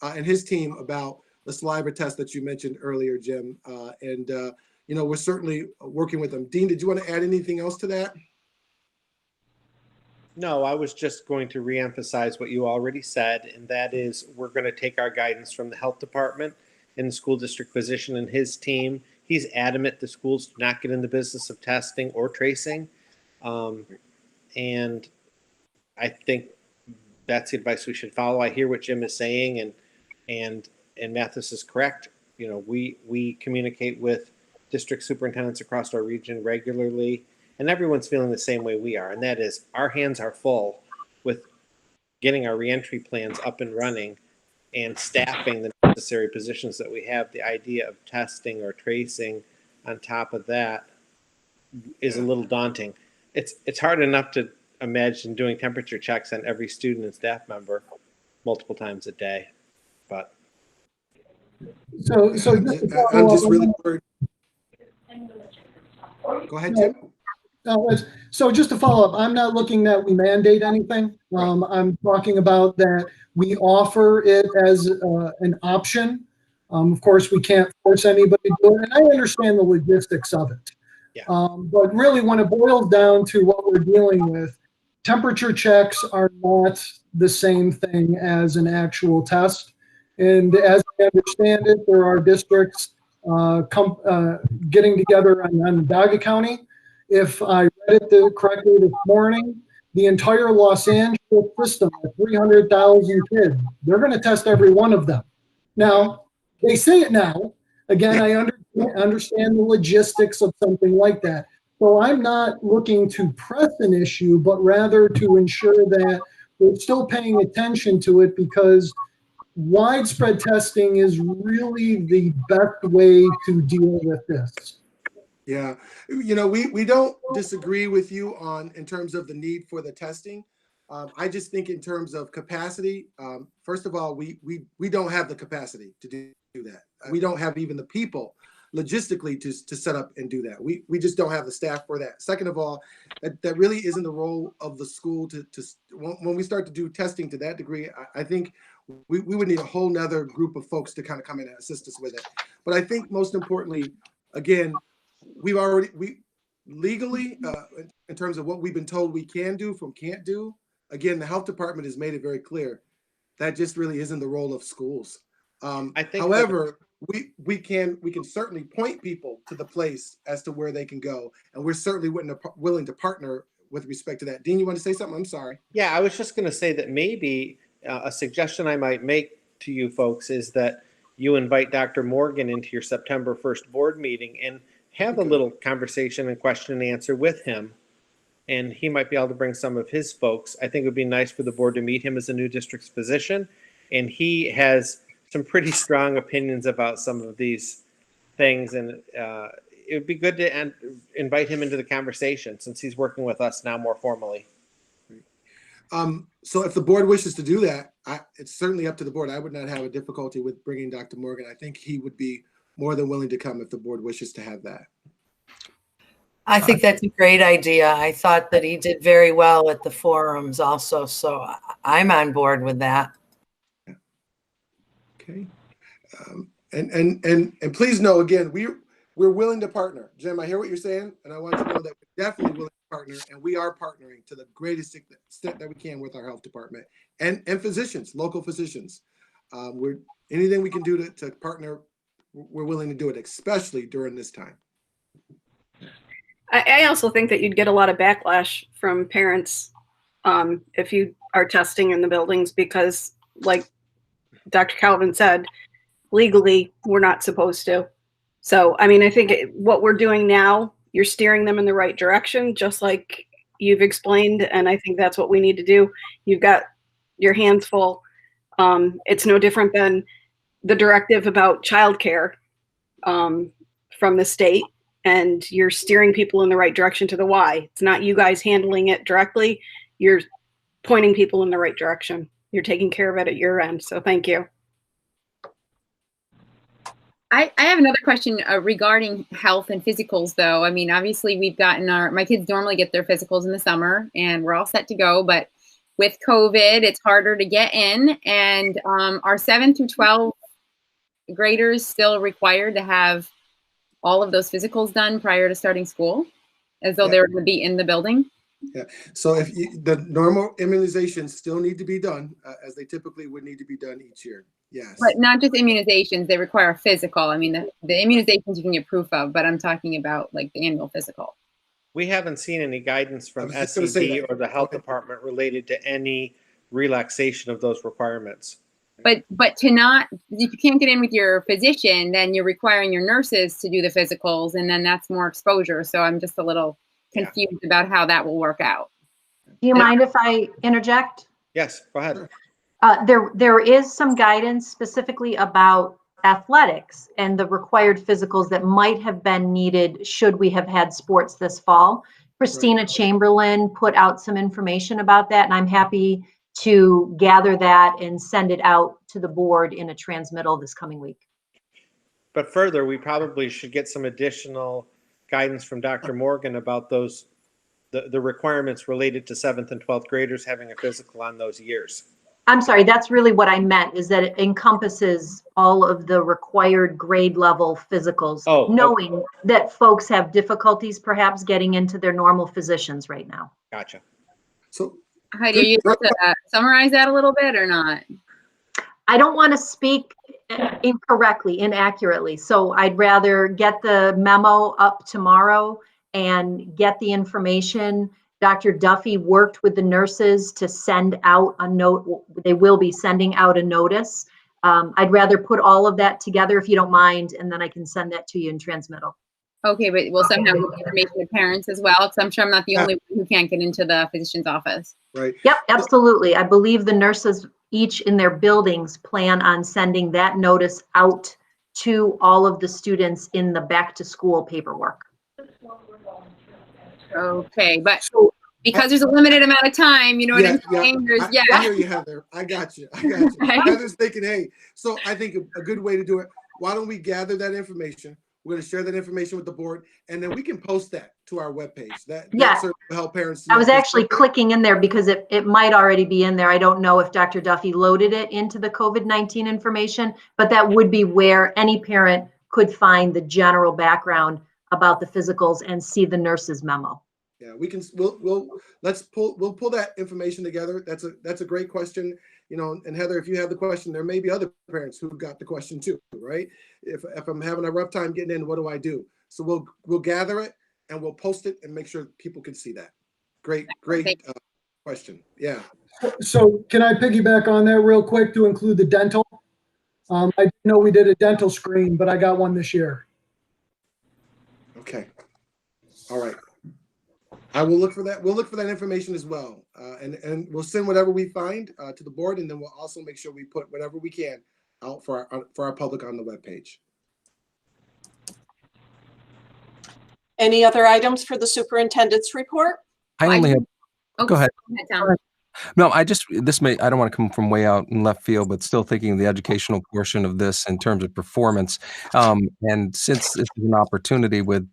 and his team about the saliva test that you mentioned earlier, Jim. And you know, we're certainly working with them. Dean, did you want to add anything else to that? No, I was just going to reemphasize what you already said, and that is we're going to take our guidance from the health department and the school district physician and his team. He's adamant the schools do not get in the business of testing or tracing. And I think that's the advice we should follow. I hear what Jim is saying, and Mathis is correct. You know, we communicate with district superintendents across our region regularly, and everyone's feeling the same way we are, and that is our hands are full with getting our reentry plans up and running and staffing the necessary positions that we have. The idea of testing or tracing on top of that is a little daunting. It's hard enough to imagine doing temperature checks on every student and staff member multiple times a day, but So I'm just really worried. Go ahead, Jim. So just to follow up, I'm not looking that we mandate anything. I'm talking about that we offer it as an option. Of course, we can't force anybody to do it, and I understand the logistics of it. Yeah. But really, when it boils down to what we're dealing with, temperature checks are not the same thing as an actual test. And as I understand it, there are districts getting together on Onondaga County. If I read it correctly this morning, the entire Los Angeles system of 300,000 kids, they're going to test every one of them. Now, they say it now. Again, I understand the logistics of something like that. So I'm not looking to press an issue, but rather to ensure that we're still paying attention to it, because widespread testing is really the best way to deal with this. Yeah, you know, we don't disagree with you in terms of the need for the testing. I just think in terms of capacity, first of all, we don't have the capacity to do that. We don't have even the people logistically to set up and do that. We just don't have the staff for that. Second of all, that really isn't the role of the school to when we start to do testing to that degree. I think we would need a whole nother group of folks to kind of come in and assist us with it. But I think most importantly, again, we legally, in terms of what we've been told we can do from can't do, again, the health department has made it very clear that just really isn't the role of schools. I think, however, we can certainly point people to the place as to where they can go, and we're certainly willing to partner with respect to that. Dean, you want to say something? I'm sorry. Yeah, I was just going to say that maybe a suggestion I might make to you folks is that you invite Dr. Morgan into your September 1st board meeting and have a little conversation and question and answer with him. And he might be able to bring some of his folks. I think it would be nice for the board to meet him as a new district's physician. And he has some pretty strong opinions about some of these things. And it would be good to invite him into the conversation since he's working with us now more formally. So if the board wishes to do that, it's certainly up to the board. I would not have a difficulty with bringing Dr. Morgan. I think he would be more than willing to come if the board wishes to have that. I think that's a great idea. I thought that he did very well at the forums also, so I'm on board with that. Okay. And please know, again, we're willing to partner. Jim, I hear what you're saying, and I want you to know that we're definitely willing to partner, and we are partnering to the greatest extent that we can with our health department and physicians, local physicians. Anything we can do to partner, we're willing to do it, especially during this time. I also think that you'd get a lot of backlash from parents if you are testing in the buildings because, like Dr. Calvin said, legally, we're not supposed to. So, I mean, I think what we're doing now, you're steering them in the right direction, just like you've explained, and I think that's what we need to do. You've got your hands full. It's no different than the directive about childcare from the state, and you're steering people in the right direction to the why. It's not you guys handling it directly. You're pointing people in the right direction. You're taking care of it at your end. So thank you. I have another question regarding health and physicals, though. I mean, obviously, we've gotten my kids normally get their physicals in the summer, and we're all set to go. But with COVID, it's harder to get in. And are 7 through 12 graders still required to have all of those physicals done prior to starting school, as though they were going to be in the building? Yeah. So if the normal immunizations still need to be done, as they typically would need to be done each year. Yes. But not just immunizations, they require a physical. I mean, the immunizations you can get proof of, but I'm talking about like the annual physical. We haven't seen any guidance from SED or the health department related to any relaxation of those requirements. But to not, if you can't get in with your physician, then you're requiring your nurses to do the physicals, and then that's more exposure. So I'm just a little confused about how that will work out. Do you mind if I interject? Yes, go ahead. There is some guidance specifically about athletics and the required physicals that might have been needed should we have had sports this fall. Christina Chamberlain put out some information about that, and I'm happy to gather that and send it out to the board in a transmittal this coming week. But further, we probably should get some additional guidance from Dr. Morgan about those, the requirements related to 7th and 12th graders having a physical on those years. I'm sorry, that's really what I meant, is that it encompasses all of the required grade level physicals, knowing that folks have difficulties perhaps getting into their normal physicians right now. Gotcha. So Heidi, are you able to summarize that a little bit or not? I don't want to speak inaccurately. So I'd rather get the memo up tomorrow and get the information. Dr. Duffy worked with the nurses to send out a note. They will be sending out a notice. I'd rather put all of that together if you don't mind, and then I can send that to you in transmittal. Okay, but we'll somehow get information to parents as well, because I'm sure I'm not the only one who can't get into the physician's office. Right. Yep, absolutely. I believe the nurses each in their buildings plan on sending that notice out to all of the students in the back to school paperwork. Okay, but because there's a limited amount of time, you know what I'm saying? I hear you, Heather. I got you. Heather's thinking, hey, so I think a good way to do it, why don't we gather that information? We're going to share that information with the board, and then we can post that to our webpage. That Yeah. certainly will help parents. I was actually clicking in there because it might already be in there. I don't know if Dr. Duffy loaded it into the COVID-19 information, but that would be where any parent could find the general background about the physicals and see the nurse's memo. Yeah, we'll pull that information together. That's a great question. You know, and Heather, if you have the question, there may be other parents who got the question too, right? If I'm having a rough time getting in, what do I do? So we'll gather it and we'll post it and make sure people can see that. Great question. Yeah. So can I piggyback on that real quick to include the dental? I know we did a dental screen, but I got one this year. Okay. All right. I will look for that. We'll look for that information as well. And we'll send whatever we find to the board, and then we'll also make sure we put whatever we can out for our public on the webpage. Any other items for the superintendent's report? I only have, go ahead. Tom. No, I don't want to come from way out in left field, but still thinking of the educational portion of this in terms of performance. And since this is an opportunity with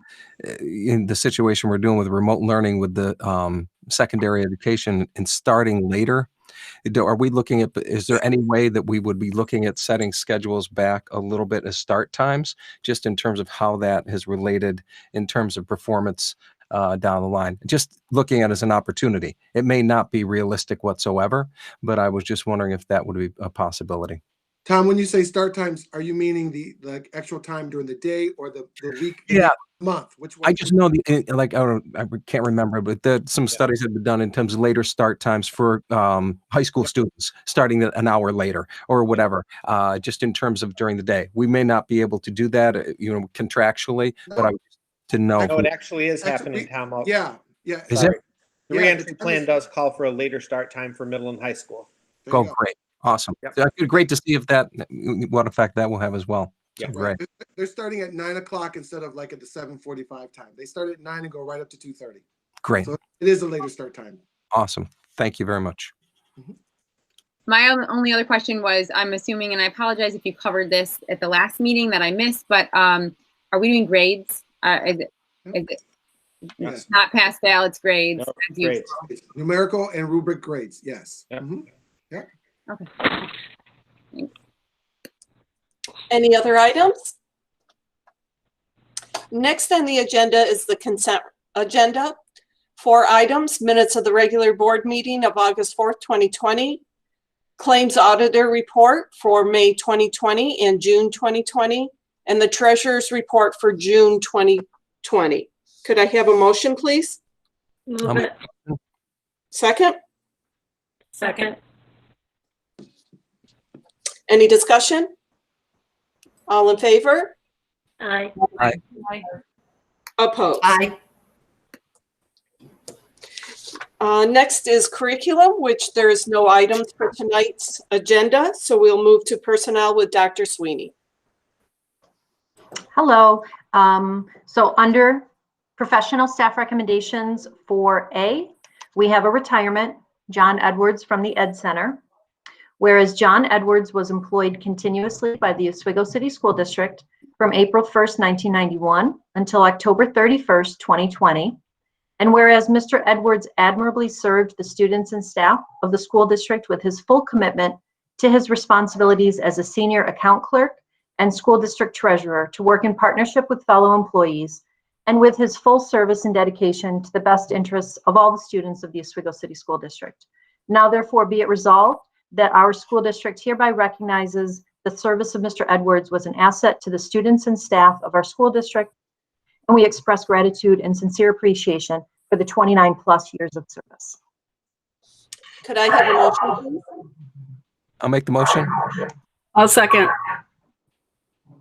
in the situation we're doing with remote learning with the secondary education and starting later, are we looking at, is there any way that we would be looking at setting schedules back a little bit as start times, just in terms of how that has related in terms of performance down the line? Just looking at it as an opportunity. It may not be realistic whatsoever, but I was just wondering if that would be a possibility. Tom, when you say start times, are you meaning the actual time during the day or the week? Yeah. Month? Which one? I just know I can't remember, but some studies have been done in terms of later start times for high school students, starting an hour later or whatever, just in terms of during the day. We may not be able to do that, contractually, but I would to know. No, it actually is happening, Tom. Yeah. Is it? The reentry plan does call for a later start time for middle and high school. Oh, great. Awesome. Yep. Great to see what effect that will have as well. Yeah. Great. They're starting at 9 o'clock instead of like at the 7:45 time. They start at 9 and go right up to 2:30. Great. So it is a later start time. Awesome. Thank you very much. My only other question was, I'm assuming, and I apologize if you covered this at the last meeting that I missed, but are we doing grades? Is it Yes. not pass fail, it's grades? No, as usual? grades. Numerical and rubric grades. Yes. Yep. Yeah. Okay. Any other items? Next on the agenda is the consent agenda. 4 items: minutes of the regular board meeting of August 4th, 2020, claims auditor report for May 2020 and June 2020, and the treasurer's report for June 2020. Could I have a motion, please? Move it. Second? Second. Any discussion? All in favor? Aye. Opposed? Aye. Next is curriculum, which there is no items for tonight's agenda, so we'll move to personnel with Dr. Sweeney. Hello. So under professional staff recommendations for A, we have a retirement, John Edwards from the Ed Center. Whereas John Edwards was employed continuously by the Oswego City School District from April 1st, 1991 until October 31st, 2020. And whereas Mr. Edwards admirably served the students and staff of the school district with his full commitment to his responsibilities as a senior account clerk and school district treasurer to work in partnership with fellow employees, and with his full service and dedication to the best interests of all the students of the Oswego City School District. Now therefore be it resolved that our school district hereby recognizes the service of Mr. Edwards was an asset to the students and staff of our school district, and we express gratitude and sincere appreciation for the 29 plus years of service. Could I have a motion, please? I'll make the motion. I'll second.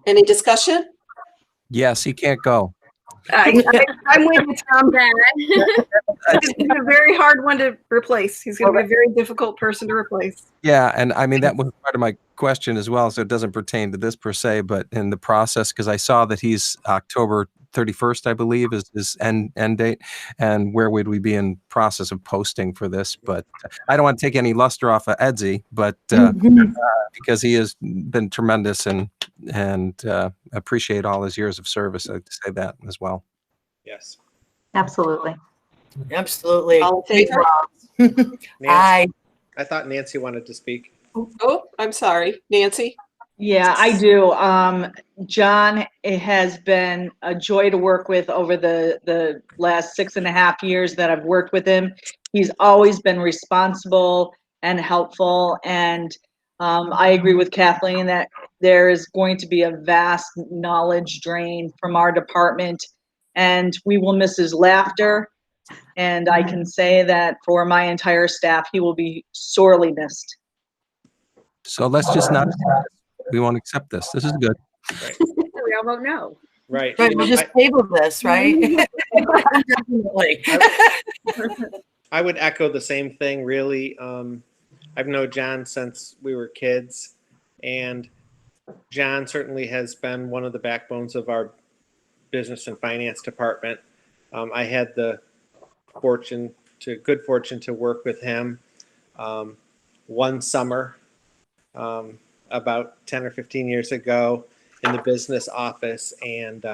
Any discussion? Yes, he can't go. I'm with you, Tom. It's a very hard one to replace. He's going to be a very difficult person to replace. Yeah, and I mean, that was part of my question as well, so it doesn't pertain to this per se, but in the process, because I saw that he's October 31st, I believe, is his end date. And where would we be in process of posting for this? But I don't want to take any luster off of Edsy, but because he has been tremendous and appreciate all his years of service. I'd like to say that as well. Yes. Absolutely. Absolutely. All in favor? Aye. I thought Nancy wanted to speak. Oh, I'm sorry. Nancy? Yeah, I do. John, it has been a joy to work with over the last 6.5 years that I've worked with him. He's always been responsible and helpful. And I agree with Kathleen that there is going to be a vast knowledge drain from our department, and we will miss his laughter. And I can say that for my entire staff, he will be sorely missed. So let's just not, we won't accept this. This is good. Right. We all vote no. Right. Right, we'll just table this, right? Definitely. I would echo the same thing, really. I've known John since we were kids, and John certainly has been one of the backbones of our business and finance department. I had the good fortune to work with him one summer about 10 or 15 years ago in the business office, and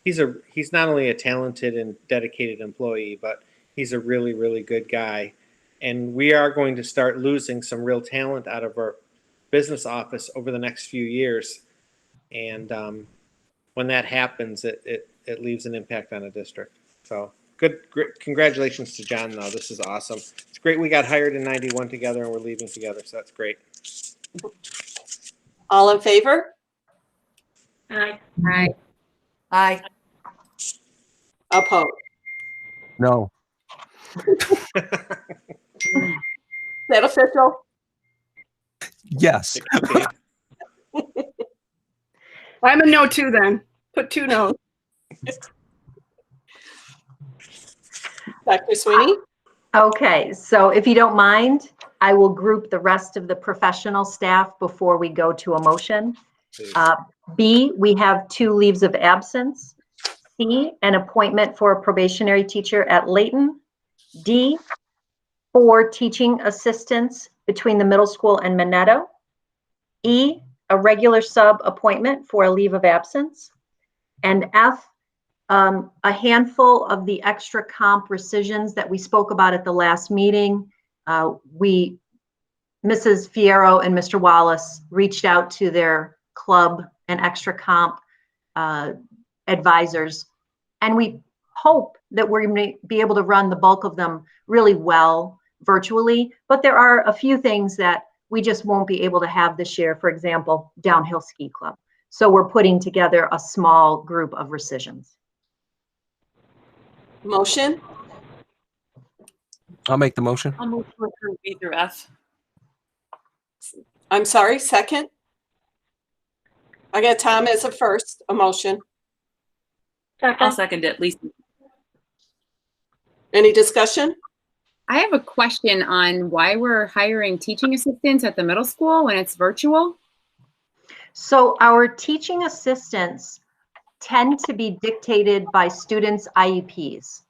he's not only a talented and dedicated employee, but he's a really, really good guy. And we are going to start losing some real talent out of our business office over the next few years. And when that happens, it leaves an impact on a district. So great. Congratulations to John, though. This is awesome. It's great we got hired in 91 together and we're leaving together. So that's great. All in favor? Aye. Aye. Aye. Opposed? No. Is that official? Yes. I'm a no too then. Put 2 no's. Dr. Sweeney? Okay, so if you don't mind, I will group the rest of the professional staff before we go to a motion. B, we have 2 leaves of absence. C, an appointment for a probationary teacher at Layton. D, 4 teaching assistants between the middle school and Minetto. E, a regular sub appointment for a leave of absence. And F, a handful of the extra comp rescissions that we spoke about at the last meeting. Mrs. Fierro and Mr. Wallace reached out to their club and extra comp advisors, and we hope that we're going to be able to run the bulk of them really well virtually, but there are a few things that we just won't be able to have this year. For example, downhill ski club. So we're putting together a small group of rescissions. Motion? I'll make the motion. I'll move to approve B through F. I'm sorry, second? I got Tom as a first, a motion. I'll second it, Lisa. Any discussion? I have a question on why we're hiring teaching assistants at the middle school when it's virtual. So our teaching assistants tend to be dictated by students' IEPs.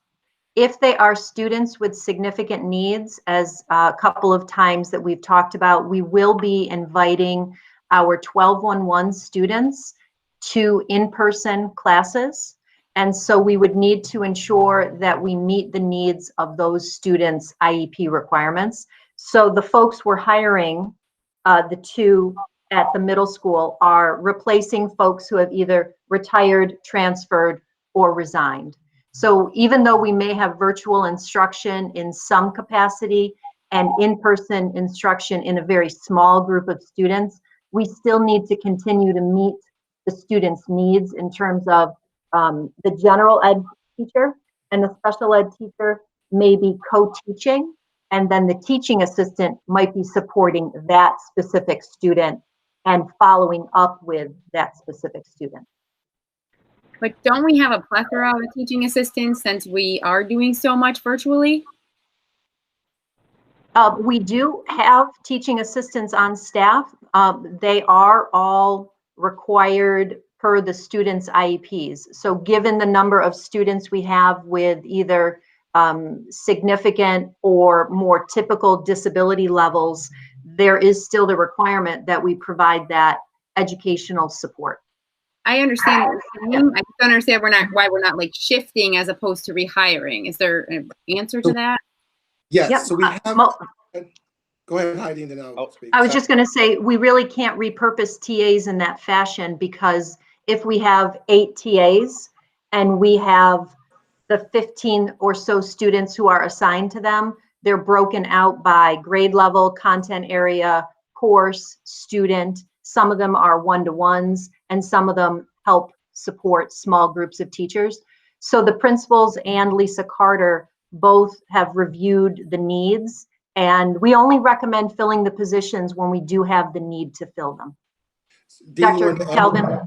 If they are students with significant needs, as a couple of times that we've talked about, we will be inviting our 1211 students to in-person classes. And so we would need to ensure that we meet the needs of those students' IEP requirements. So the folks we're hiring, the 2 at the middle school, are replacing folks who have either retired, transferred, or resigned. So even though we may have virtual instruction in some capacity and in-person instruction in a very small group of students, we still need to continue to meet the students' needs in terms of the general ed teacher and the special ed teacher may be co-teaching, and then the teaching assistant might be supporting that specific student and following up with that specific student. But don't we have a plethora of teaching assistants since we are doing so much virtually? We do have teaching assistants on staff. They are all required per the students' IEPs. So given the number of students we have with either significant or more typical disability levels, there is still the requirement that we provide that educational support. I understand what you're saying. I just don't understand why we're not like shifting as opposed to rehiring. Is there an answer to that? Yes. Yep. So we have. Go ahead, Heidi, and then I'll speak. I was just going to say, we really can't repurpose TAs in that fashion, because if we have 8 TAs and we have the 15 or so students who are assigned to them, they're broken out by grade level, content area, course, student. Some of them are one-to-ones, and some of them help support small groups of teachers. So the principals and Lisa Carter both have reviewed the needs, and we only recommend filling the positions when we do have the need to fill them. Dr. Calvin?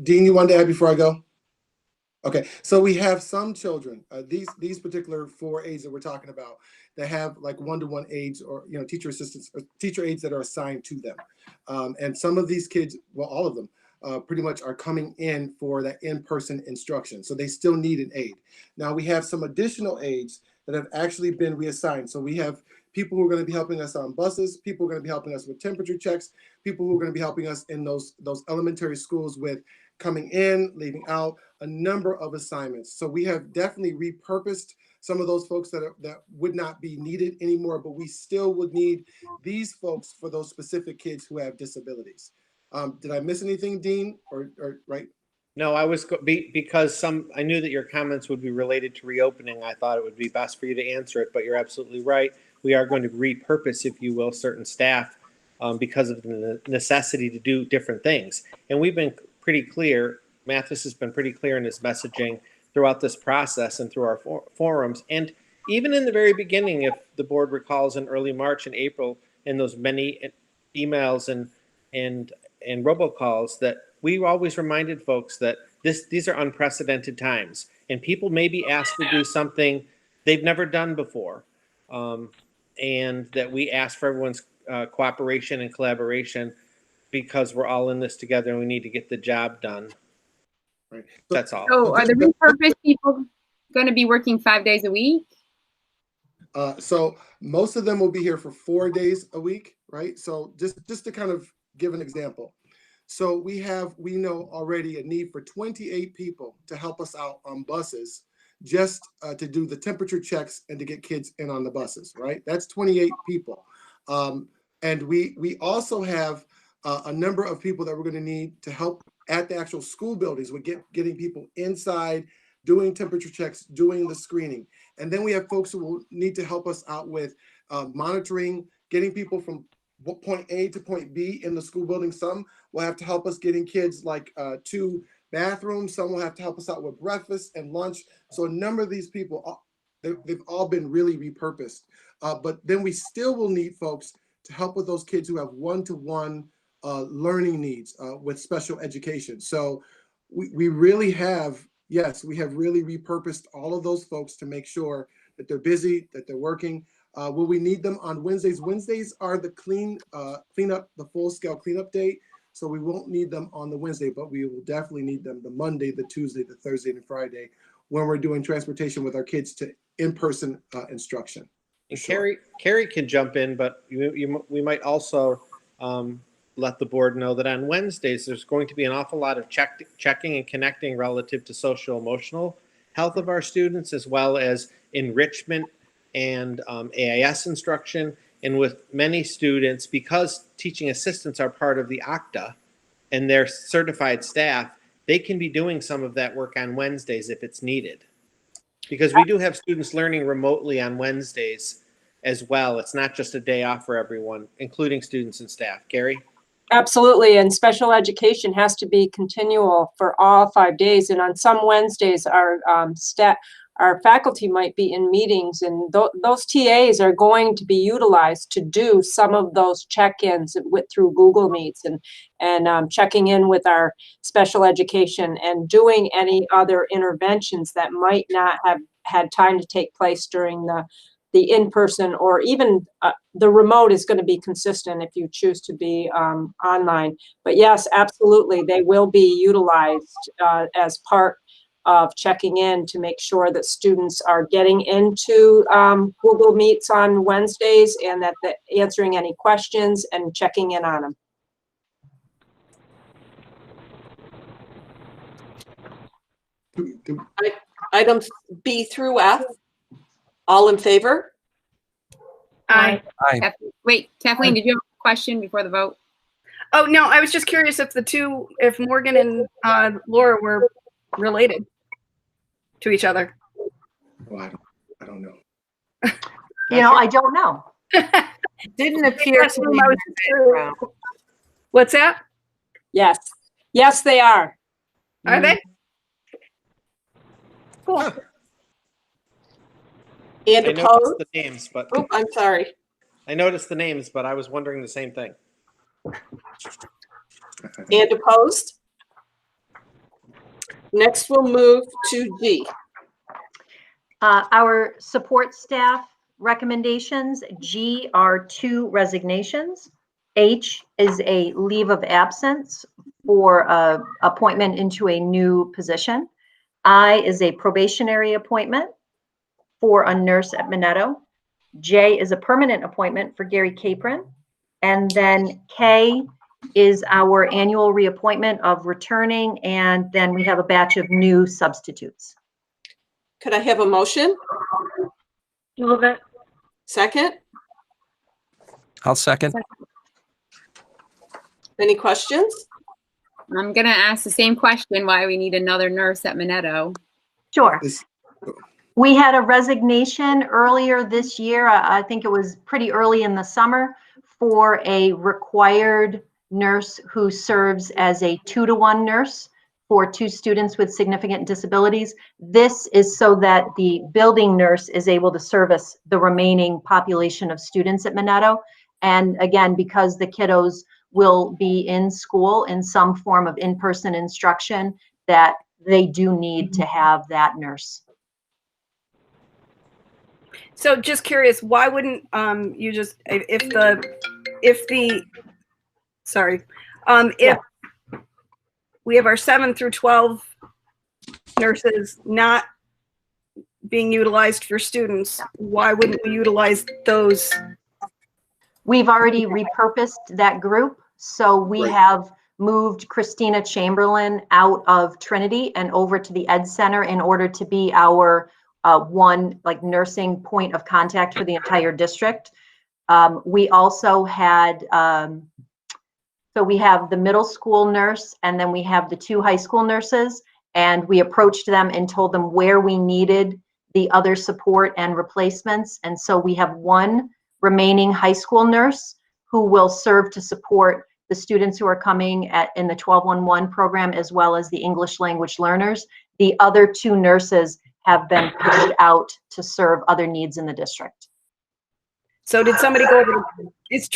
Dean, you wanted to add before I go? Okay, so we have some children, these particular 4 aides that we're talking about, that have like one-to-one aides or teacher assistants, or teacher aides that are assigned to them. And some of these kids, well, all of them, pretty much are coming in for that in-person instruction. So they still need an aide. Now we have some additional aides that have actually been reassigned. So we have people who are going to be helping us on buses, people who are going to be helping us with temperature checks, people who are going to be helping us in those elementary schools with coming in, leaving out, a number of assignments. So we have definitely repurposed some of those folks that would not be needed anymore, but we still would need these folks for those specific kids who have disabilities. Did I miss anything, Dean? Or right? No, I was because I knew that your comments would be related to reopening. I thought it would be best for you to answer it, but you're absolutely right. We are going to repurpose, if you will, certain staff because of the necessity to do different things. And we've been pretty clear. Mathis has been pretty clear in his messaging throughout this process and through our forums. And even in the very beginning, if the board recalls, in early March and April, in those many emails and robocalls, that we always reminded folks that these are unprecedented times, and people may be asked to do something they've never done before, and that we ask for everyone's cooperation and collaboration, because we're all in this together and we need to get the job done. Right. That's all. So are the repurposed people going to be working 5 days a week? So most of them will be here for 4 days a week, right? So just to kind of give an example. So we know already a need for 28 people to help us out on buses, just to do the temperature checks and to get kids in on the buses, right? That's 28 people. And we also have a number of people that we're going to need to help at the actual school buildings with getting people inside, doing temperature checks, doing the screening. And then we have folks who will need to help us out with monitoring, getting people from point A to point B in the school building. Some will have to help us getting kids like to bathrooms. Some will have to help us out with breakfast and lunch. So a number of these people, they've all been really repurposed. But then we still will need folks to help with those kids who have one-to-one learning needs with special education. So we really have, yes, we have really repurposed all of those folks to make sure that they're busy, that they're working. Will we need them on Wednesdays? Wednesdays are the cleanup, the full-scale cleanup day. So we won't need them on the Wednesday, but we will definitely need them the Monday, the Tuesday, the Thursday, and the Friday when we're doing transportation with our kids to in-person instruction. And sure. Carrie can jump in, but we might also let the board know that on Wednesdays, there's going to be an awful lot of checking and connecting relative to social emotional health of our students, as well as enrichment and AIS instruction. And with many students, because teaching assistants are part of the OCTA and they're certified staff, they can be doing some of that work on Wednesdays if it's needed. Because we do have students learning remotely on Wednesdays as well. It's not just a day off for everyone, including students and staff. Carrie? Absolutely, and special education has to be continual for all 5 days. And on some Wednesdays, our faculty might be in meetings, and those TAs are going to be utilized to do some of those check-ins through Google Meets and checking in with our special education and doing any other interventions that might not have had time to take place during the in-person or even the remote is going to be consistent if you choose to be online. But yes, absolutely, they will be utilized as part of checking in to make sure that students are getting into Google Meets on Wednesdays and that they're answering any questions and checking in on them. Items B through F. All in favor? Aye. Aye. Wait, Kathleen, did you have a question before the vote? Oh, no, I was just curious if Morgan and Laura were related to each other. Well, I don't know. You know, I don't know. Didn't appear to be. What's that? Yes. Yes, they are. Are they? Cool. Huh. And I noticed opposed? the names, but Oh, I'm sorry. I noticed the names, but I was wondering the same thing. And opposed? Next, we'll move to G. Our support staff recommendations, G are 2 resignations. H is a leave of absence for a appointment into a new position. I is a probationary appointment for a nurse at Minetto. J is a permanent appointment for Gary Capron. And then K is our annual reappointment of returning, and then we have a batch of new substitutes. Could I have a motion? Move it. Second? I'll second. Any questions? I'm gonna ask the same question, why we need another nurse at Minetto. Sure. This- We had a resignation earlier this year. I think it was pretty early in the summer for a required nurse who serves as a 2-to-1 nurse for 2 students with significant disabilities. This is so that the building nurse is able to service the remaining population of students at Minetto. And again, because the kiddos will be in school in some form of in-person instruction, that they do need to have that nurse. So just curious, why wouldn't you just if we have our 7 through 12 nurses not being utilized for students, why wouldn't we utilize those? We've already repurposed that group. So we have moved Christina Chamberlain out of Trinity and over to the Ed Center in order to be our one nursing point of contact for the entire district. We also had, so we have the middle school nurse and then we have the 2 high school nurses, and we approached them and told them where we needed the other support and replacements. And so we have 1 remaining high school nurse who will serve to support the students who are coming in the 1211 program, as well as the English language learners. The other 2 nurses have been pushed out to serve other needs in the district. So did somebody go over to, is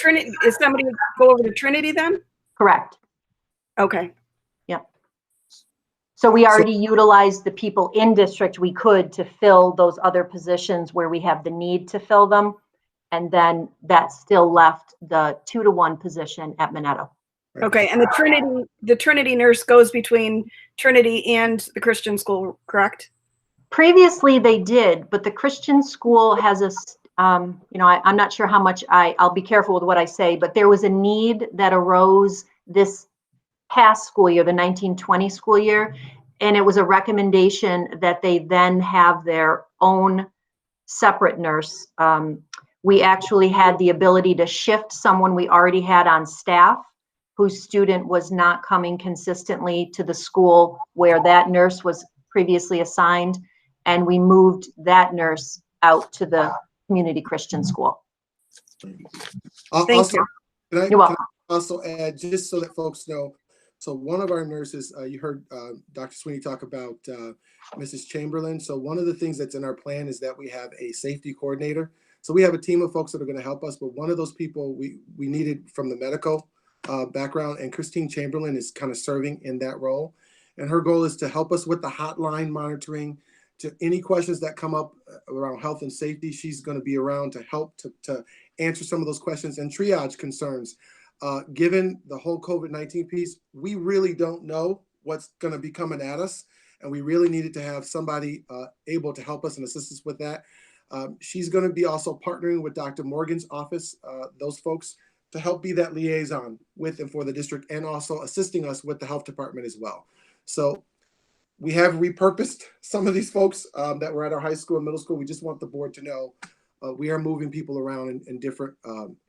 somebody go over to Trinity then? Correct. Okay. Yep. So we already utilized the people in district we could to fill those other positions where we have the need to fill them. And then that still left the 2-to-1 position at Minetto. Okay, and the Trinity nurse goes between Trinity and the Christian school, correct? Previously they did, but the Christian school has a, I'm not sure how much I'll be careful with what I say, but there was a need that arose this past school year, the 1920 school year, and it was a recommendation that they then have their own separate nurse. We actually had the ability to shift someone we already had on staff whose student was not coming consistently to the school where that nurse was previously assigned, and we moved that nurse out to the community Christian school. Also, You're can welcome. I also add, just so that folks know, so one of our nurses, you heard Dr. Sweeney talk about Mrs. Chamberlain. So one of the things that's in our plan is that we have a safety coordinator. So we have a team of folks that are going to help us, but one of those people we needed from the medical background, and Christine Chamberlain is kind of serving in that role. And her goal is to help us with the hotline monitoring, to any questions that come up around health and safety. She's going to be around to help to answer some of those questions and triage concerns. Given the whole COVID-19 piece, we really don't know what's going to be coming at us, and we really needed to have somebody able to help us and assist us with that. She's going to be also partnering with Dr. Morgan's office, those folks, to help be that liaison with and for the district, and also assisting us with the health department as well. So we have repurposed some of these folks that were at our high school and middle school. We just want the board to know we are moving people around in different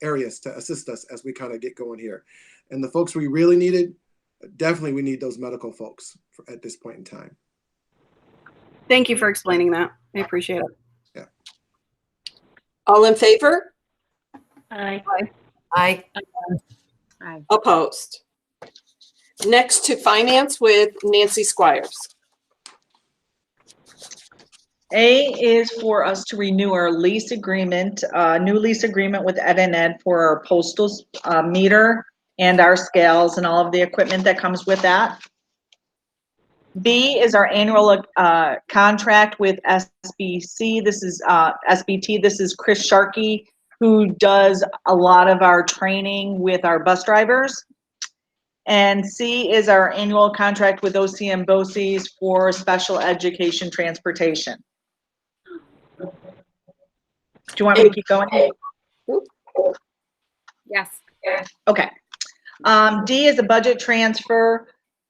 areas to assist us as we kind of get going here. And the folks we really needed, definitely we need those medical folks at this point in time. Thank you for explaining that. I appreciate it. Yeah. All in favor? Aye. Aye. Aye. Opposed? Next to finance with Nancy Squires. A is for us to renew our lease agreement, new lease agreement with Ed and Ed for our postal meter and our scales and all of the equipment that comes with that. B is our annual contract with SBC. This is SBT. This is Chris Sharkey, who does a lot of our training with our bus drivers. And C is our annual contract with OCM BOCES for special education transportation. Do you want me to keep going? Yes. Okay. D is a budget transfer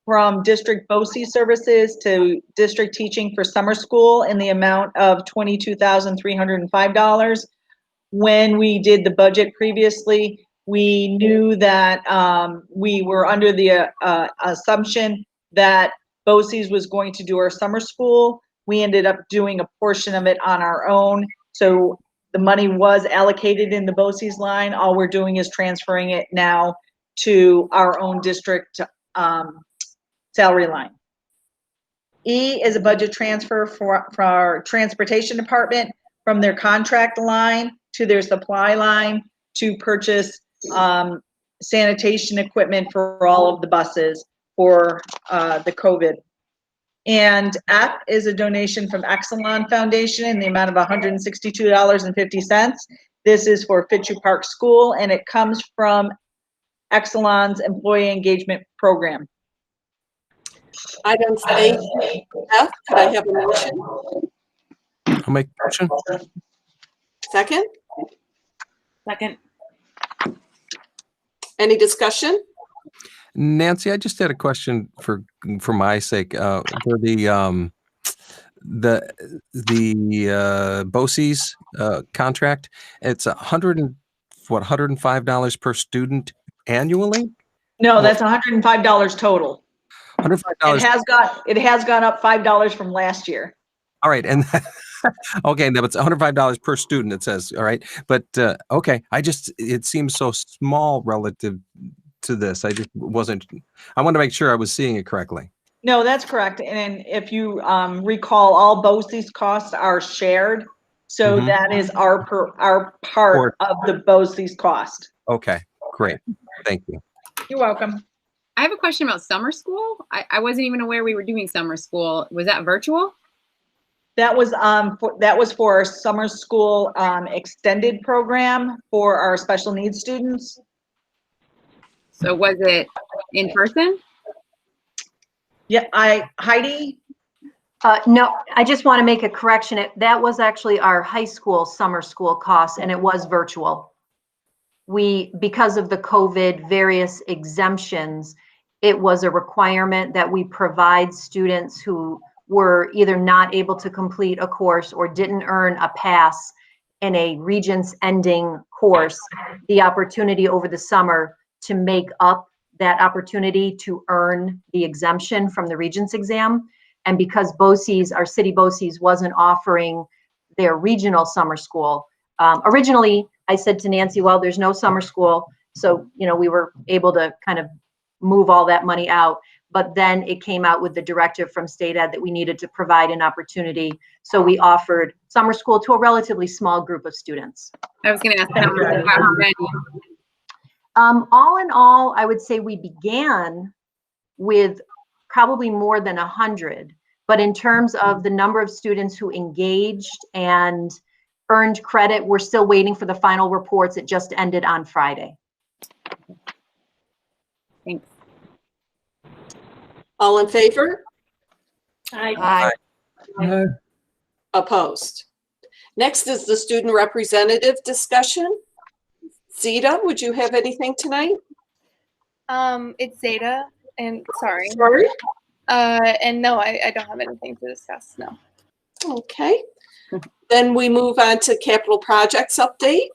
from district BOCES services to district teaching for summer school in the amount of $22,305. When we did the budget previously, we knew that we were under the assumption that BOCES was going to do our summer school. We ended up doing a portion of it on our own. So the money was allocated in the BOCES line. All we're doing is transferring it now to our own district salary line. E is a budget transfer for our transportation department from their contract line to their supply line to purchase sanitation equipment for all of the buses for the COVID. And F is a donation from Exelon Foundation in the amount of $162.50. This is for Fitzhugh Park School, and it comes from Exelon's employee engagement program. Items A through F, could I have a motion? I'll make a motion. Second? Second. Any discussion? Nancy, I just had a question for my sake. For the BOCES contract, it's $105 per student annually? No, that's $105 total. $105. It has gone up $5 from last year. All right, and okay, no, it's $105 per student. It says, all right, but okay, it seems so small relative to this. I just wasn't. I wanted to make sure I was seeing it correctly. No, that's correct. And if you recall, all BOCES costs are shared, so that is our part of the BOCES cost. Okay, great. Thank you. You're welcome. I have a question about summer school. I wasn't even aware we were doing summer school. Was that virtual? That was for our summer school extended program for our special needs students. So was it in person? Yeah, Heidi? No, I just want to make a correction. That was actually our high school summer school cost, and it was virtual. Because of the COVID various exemptions, it was a requirement that we provide students who were either not able to complete a course or didn't earn a pass in a Regents ending course, the opportunity over the summer to make up that opportunity to earn the exemption from the Regents exam. And because BOCES, our city BOCES, wasn't offering their regional summer school, originally I said to Nancy, well, there's no summer school. So, we were able to kind of move all that money out. But then it came out with the directive from State Ed that we needed to provide an opportunity. So we offered summer school to a relatively small group of students. I was going to ask how many. All in all, I would say we began with probably more than 100. But in terms of the number of students who engaged and earned credit, we're still waiting for the final reports. It just ended on Friday. Thanks. All in favor? Aye. Opposed? Next is the student representative discussion. Zita, would you have anything tonight? It's Zeta, and sorry. Sorry? And no, I don't have anything to discuss, no. Okay. Then we move on to capital projects update.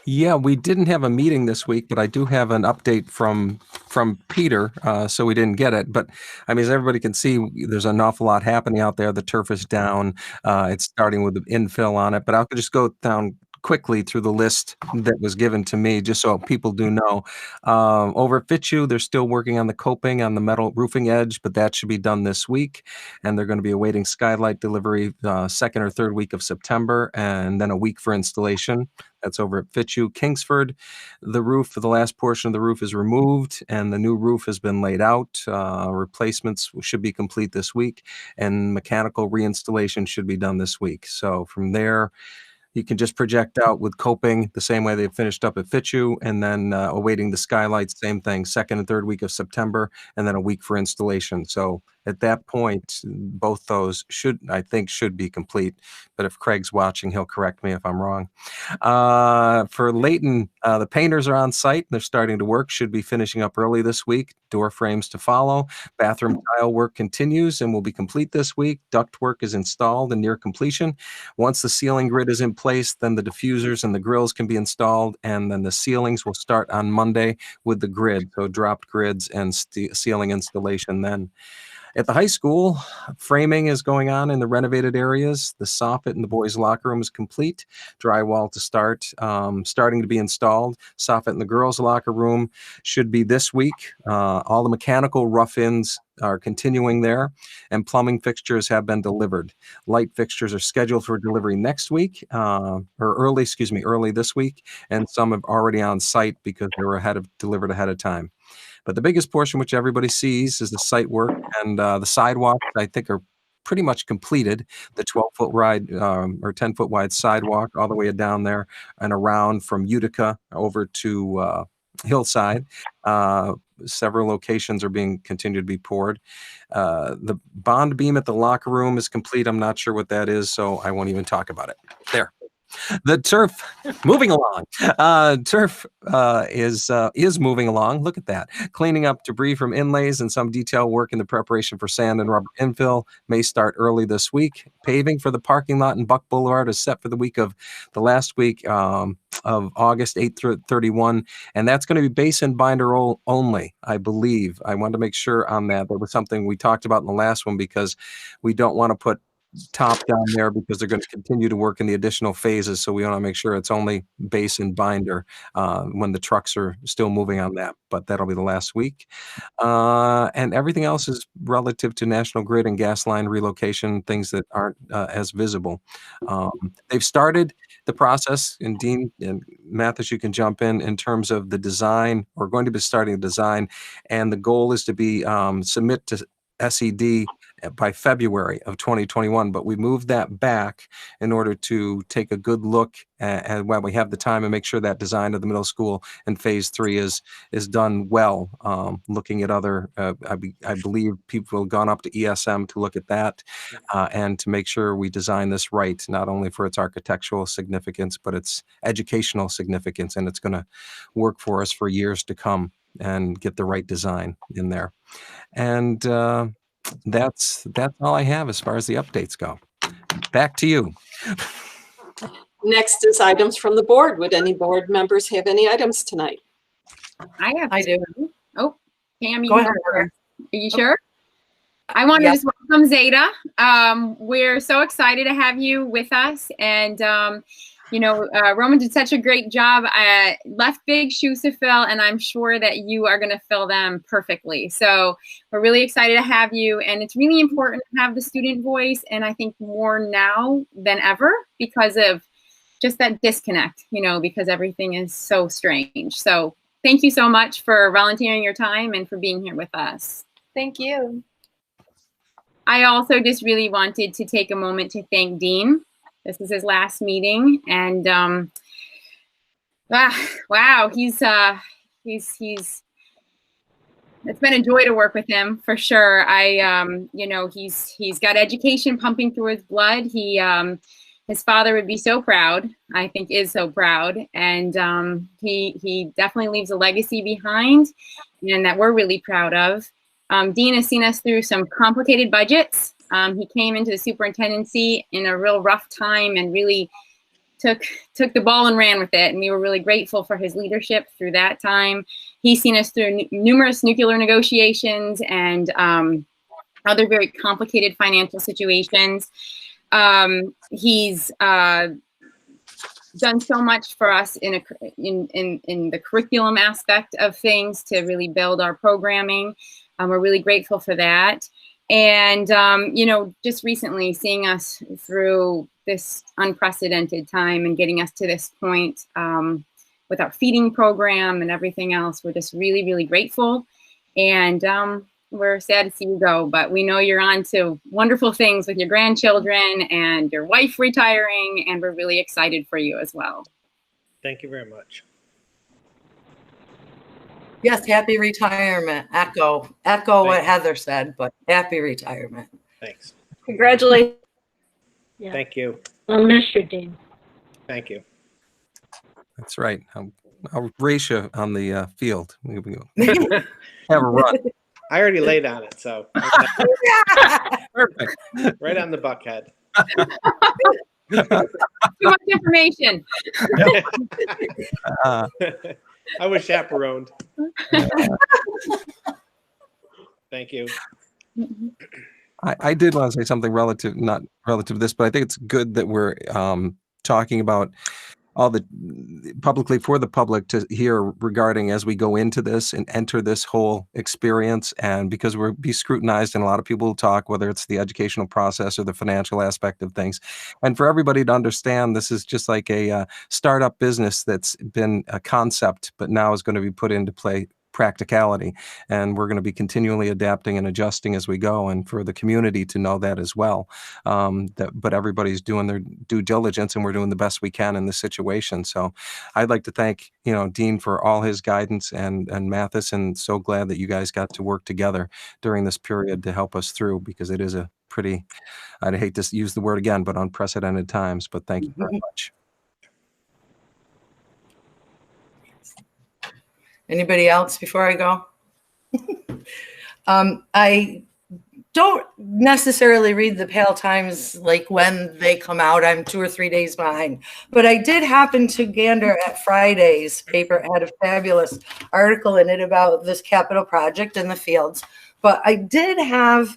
Yeah, we didn't have a meeting this week, but I do have an update from Peter, so we didn't get it. But I mean, as everybody can see, there's an awful lot happening out there. The turf is down. It's starting with the infill on it. But I'll just go down quickly through the list that was given to me, just so people do know. Over at Fitzhugh, they're still working on the coping on the metal roofing edge, but that should be done this week. And they're going to be awaiting skylight delivery second or third week of September, and then a week for installation. That's over at Fitzhugh. Kingsford, the roof, the last portion of the roof is removed and the new roof has been laid out. Replacements should be complete this week, and mechanical reinstallation should be done this week. So from there, you can just project out with coping the same way they finished up at Fitzhugh, and then awaiting the skylights, same thing, second and third week of September, and then a week for installation. So at that point, both those I think should be complete. But if Craig's watching, he'll correct me if I'm wrong. For Layton, the painters are on site. They're starting to work, should be finishing up early this week. Door frames to follow. Bathroom tile work continues and will be complete this week. Duct work is installed and near completion. Once the ceiling grid is in place, then the diffusers and the grills can be installed, and then the ceilings will start on Monday with the grid, so dropped grids and ceiling installation then. At the high school, framing is going on in the renovated areas. The soffit in the boys' locker room is complete. Drywall to start, starting to be installed. Soffit in the girls' locker room should be this week. All the mechanical rough-ins are continuing there, and plumbing fixtures have been delivered. Light fixtures are scheduled for delivery next week, early this week, and some are already on site because they were delivered ahead of time. But the biggest portion, which everybody sees, is the site work, and the sidewalks, I think, are pretty much completed. The 12-foot wide or 10-foot wide sidewalk all the way down there and around from Utica over to Hillside. Several locations are being continued to be poured. The bond beam at the locker room is complete. I'm not sure what that is, so I won't even talk about it. There. The turf, moving along. Turf is moving along. Look at that. Cleaning up debris from inlays and some detail work in the preparation for sand and rubber infill may start early this week. Paving for the parking lot in Buck Boulevard is set for the last week of August 8th through 31, and that's going to be base and binder only, I believe. I wanted to make sure on that. There was something we talked about in the last one, because we don't want to put top down there because they're going to continue to work in the additional phases. So we want to make sure it's only base and binder when the trucks are still moving on that. But that'll be the last week. And everything else is relative to National Grid and gas line relocation, things that aren't as visible. They've started the process, and Dean and Mathis, you can jump in terms of the design. We're going to be starting the design, and the goal is to be submit to SED by February of 2021, but we moved that back in order to take a good look at when we have the time and make sure that design of the middle school in phase 3 is done well. Looking at other, I believe people have gone up to ESM to look at that and to make sure we design this right, not only for its architectural significance, but its educational significance, and it's going to work for us for years to come and get the right design in there. And that's all I have as far as the updates go. Back to you. Next is items from the board. Would any board members have any items tonight? I do. Oh, Pam, you Go can ahead. go first. Are you sure? I want to just welcome Zeta. We're so excited to have you with us. And, Roman did such a great job. Left big shoes to fill, and I'm sure that you are going to fill them perfectly. So we're really excited to have you. And it's really important to have the student voice, and I think more now than ever because of just that disconnect, because everything is so strange. So thank you so much for volunteering your time and for being here with us. Thank you. I also just really wanted to take a moment to thank Dean. This is his last meeting, and wow, he's it's been a joy to work with him for sure. You know, he's got education pumping through his blood. His father would be so proud, I think is so proud. And he definitely leaves a legacy behind and that we're really proud of. Dean has seen us through some complicated budgets. He came into the superintendency in a real rough time and really took the ball and ran with it. And we were really grateful for his leadership through that time. He's seen us through numerous nuclear negotiations and other very complicated financial situations. He's done so much for us in the curriculum aspect of things to really build our programming. We're really grateful for that. And, you know, just recently seeing us through this unprecedented time and getting us to this point with our feeding program and everything else, we're just really, really grateful. And we're sad to see you go, but we know you're on to wonderful things with your grandchildren and your wife retiring, and we're really excited for you as well. Thank you very much. Yes, happy retirement. Echo what Heather said, but happy retirement. Thanks. Congratulations. Yeah. Thank you. I'll miss you, Dean. Thank you. That's right. I'll race you on the field. We have a run. I already laid on it, so. Perfect. Right on the buckhead. Too much information. I was chaperoned. Thank you. I did want to say something not relative to this, but I think it's good that we're talking about all the publicly for the public to hear regarding as we go into this and enter this whole experience. And because we'll be scrutinized and a lot of people will talk, whether it's the educational process or the financial aspect of things. And for everybody to understand, this is just like a startup business that's been a concept, but now is going to be put into play practicality, and we're going to be continually adapting and adjusting as we go, and for the community to know that as well, but everybody's doing their due diligence and we're doing the best we can in this situation. So I'd like to thank, you know, Dean for all his guidance and Mathis, and so glad that you guys got to work together during this period to help us through, because it is a pretty, I'd hate to use the word again, but unprecedented times. But thank you very much. Anybody else before I go? I don't necessarily read the Pale Times like when they come out. I'm 2 or 3 days behind. But I did happen to gander at Friday's paper. It had a fabulous article in it about this capital project in the fields. But I did have,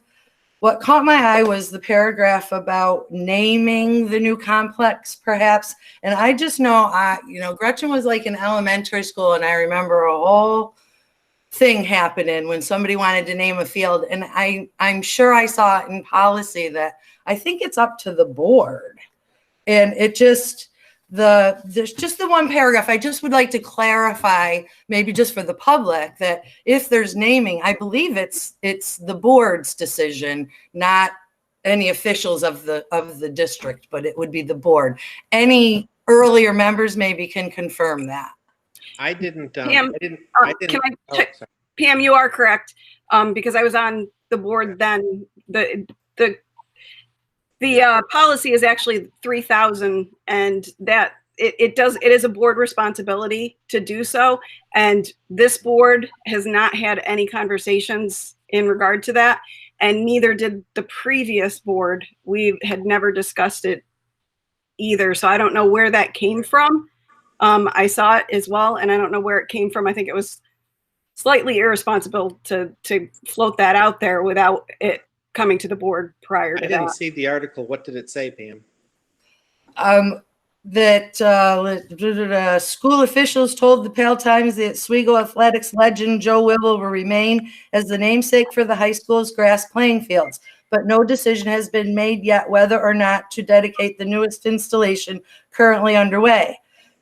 what caught my eye was the paragraph about naming the new complex, perhaps. And I just know, you know, Gretchen was like in elementary school, and I remember a whole thing happening when somebody wanted to name a field. And I'm sure I saw it in policy that I think it's up to the board. And it just, there's just the one paragraph. I just would like to clarify, maybe just for the public, that if there's naming, I believe it's the board's decision, not any officials of the district, but it would be the board. Any earlier members maybe can confirm that. I didn't. Pam, I didn't. Pam, you are correct, because I was on the board then. The policy is actually 3,000, and that it is a board responsibility to do so. And this board has not had any conversations in regard to that, and neither did the previous board. We had never discussed it either, so I don't know where that came from. I saw it as well, and I don't know where it came from. I think it was slightly irresponsible to float that out there without it coming to the board prior to that. I didn't see the article. What did it say, Pam? That school officials told the Pale Times that Oswego Athletics legend Joe Whipple will remain as the namesake for the high school's grass playing fields, but no decision has been made yet whether or not to dedicate the newest installation currently underway.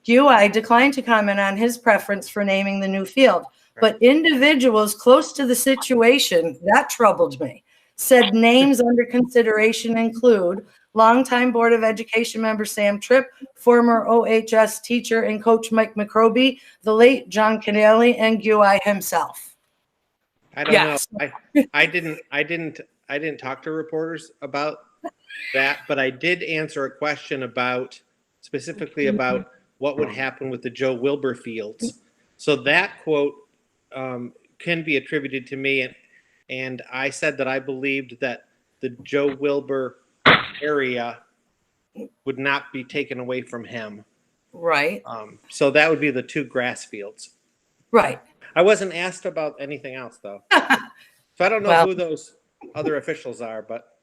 UI declined to comment on his preference for naming the new field, but individuals close to the situation, that troubled me. Said names under consideration include longtime Board of Education member Sam Tripp, former OHS teacher and coach Mike McRoby, the late John Canale, and GUI himself. I don't know. I didn't talk to reporters about that, but I did answer a question about specifically about what would happen with the Joe Wilbur fields. So that quote can be attributed to me, and I said that I believed that the Joe Wilbur area would not be taken away from him. Right. So that would be the 2 grass fields. Right. I wasn't asked about anything else though. So I don't know who those other officials are, but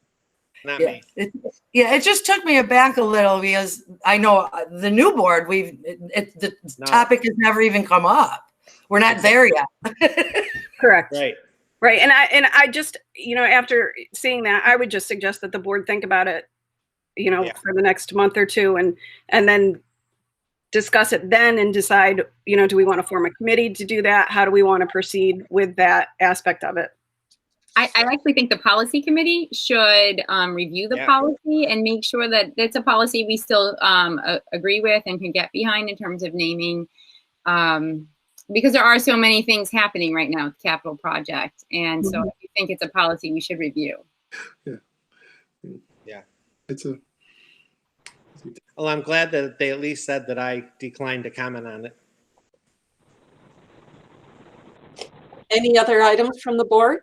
not me. It just took me aback a little because I know the new board, the topic has never even come up. We're not there yet. Correct. Right. Right. And I just, after seeing that, I would just suggest that the board think about it, for the next month or two and then discuss it then and decide, do we want to form a committee to do that? How do we want to proceed with that aspect of it? I actually think the policy committee should review the policy and make sure that it's a policy we still agree with and can get behind in terms of naming, because there are so many things happening right now with the capital project. And so if you think it's a policy we should review. Yeah. Well, I'm glad that they at least said that I declined to comment on it. Any other items from the board?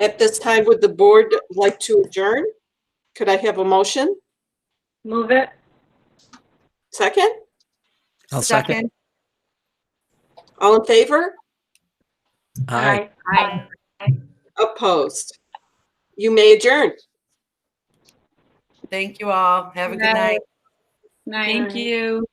At this time, would the board like to adjourn? Could I have a motion? Move it. Second? I'll second. All in favor? Aye. Aye. Opposed? You may adjourn. Thank you all. Have a good night. Night. Thank you.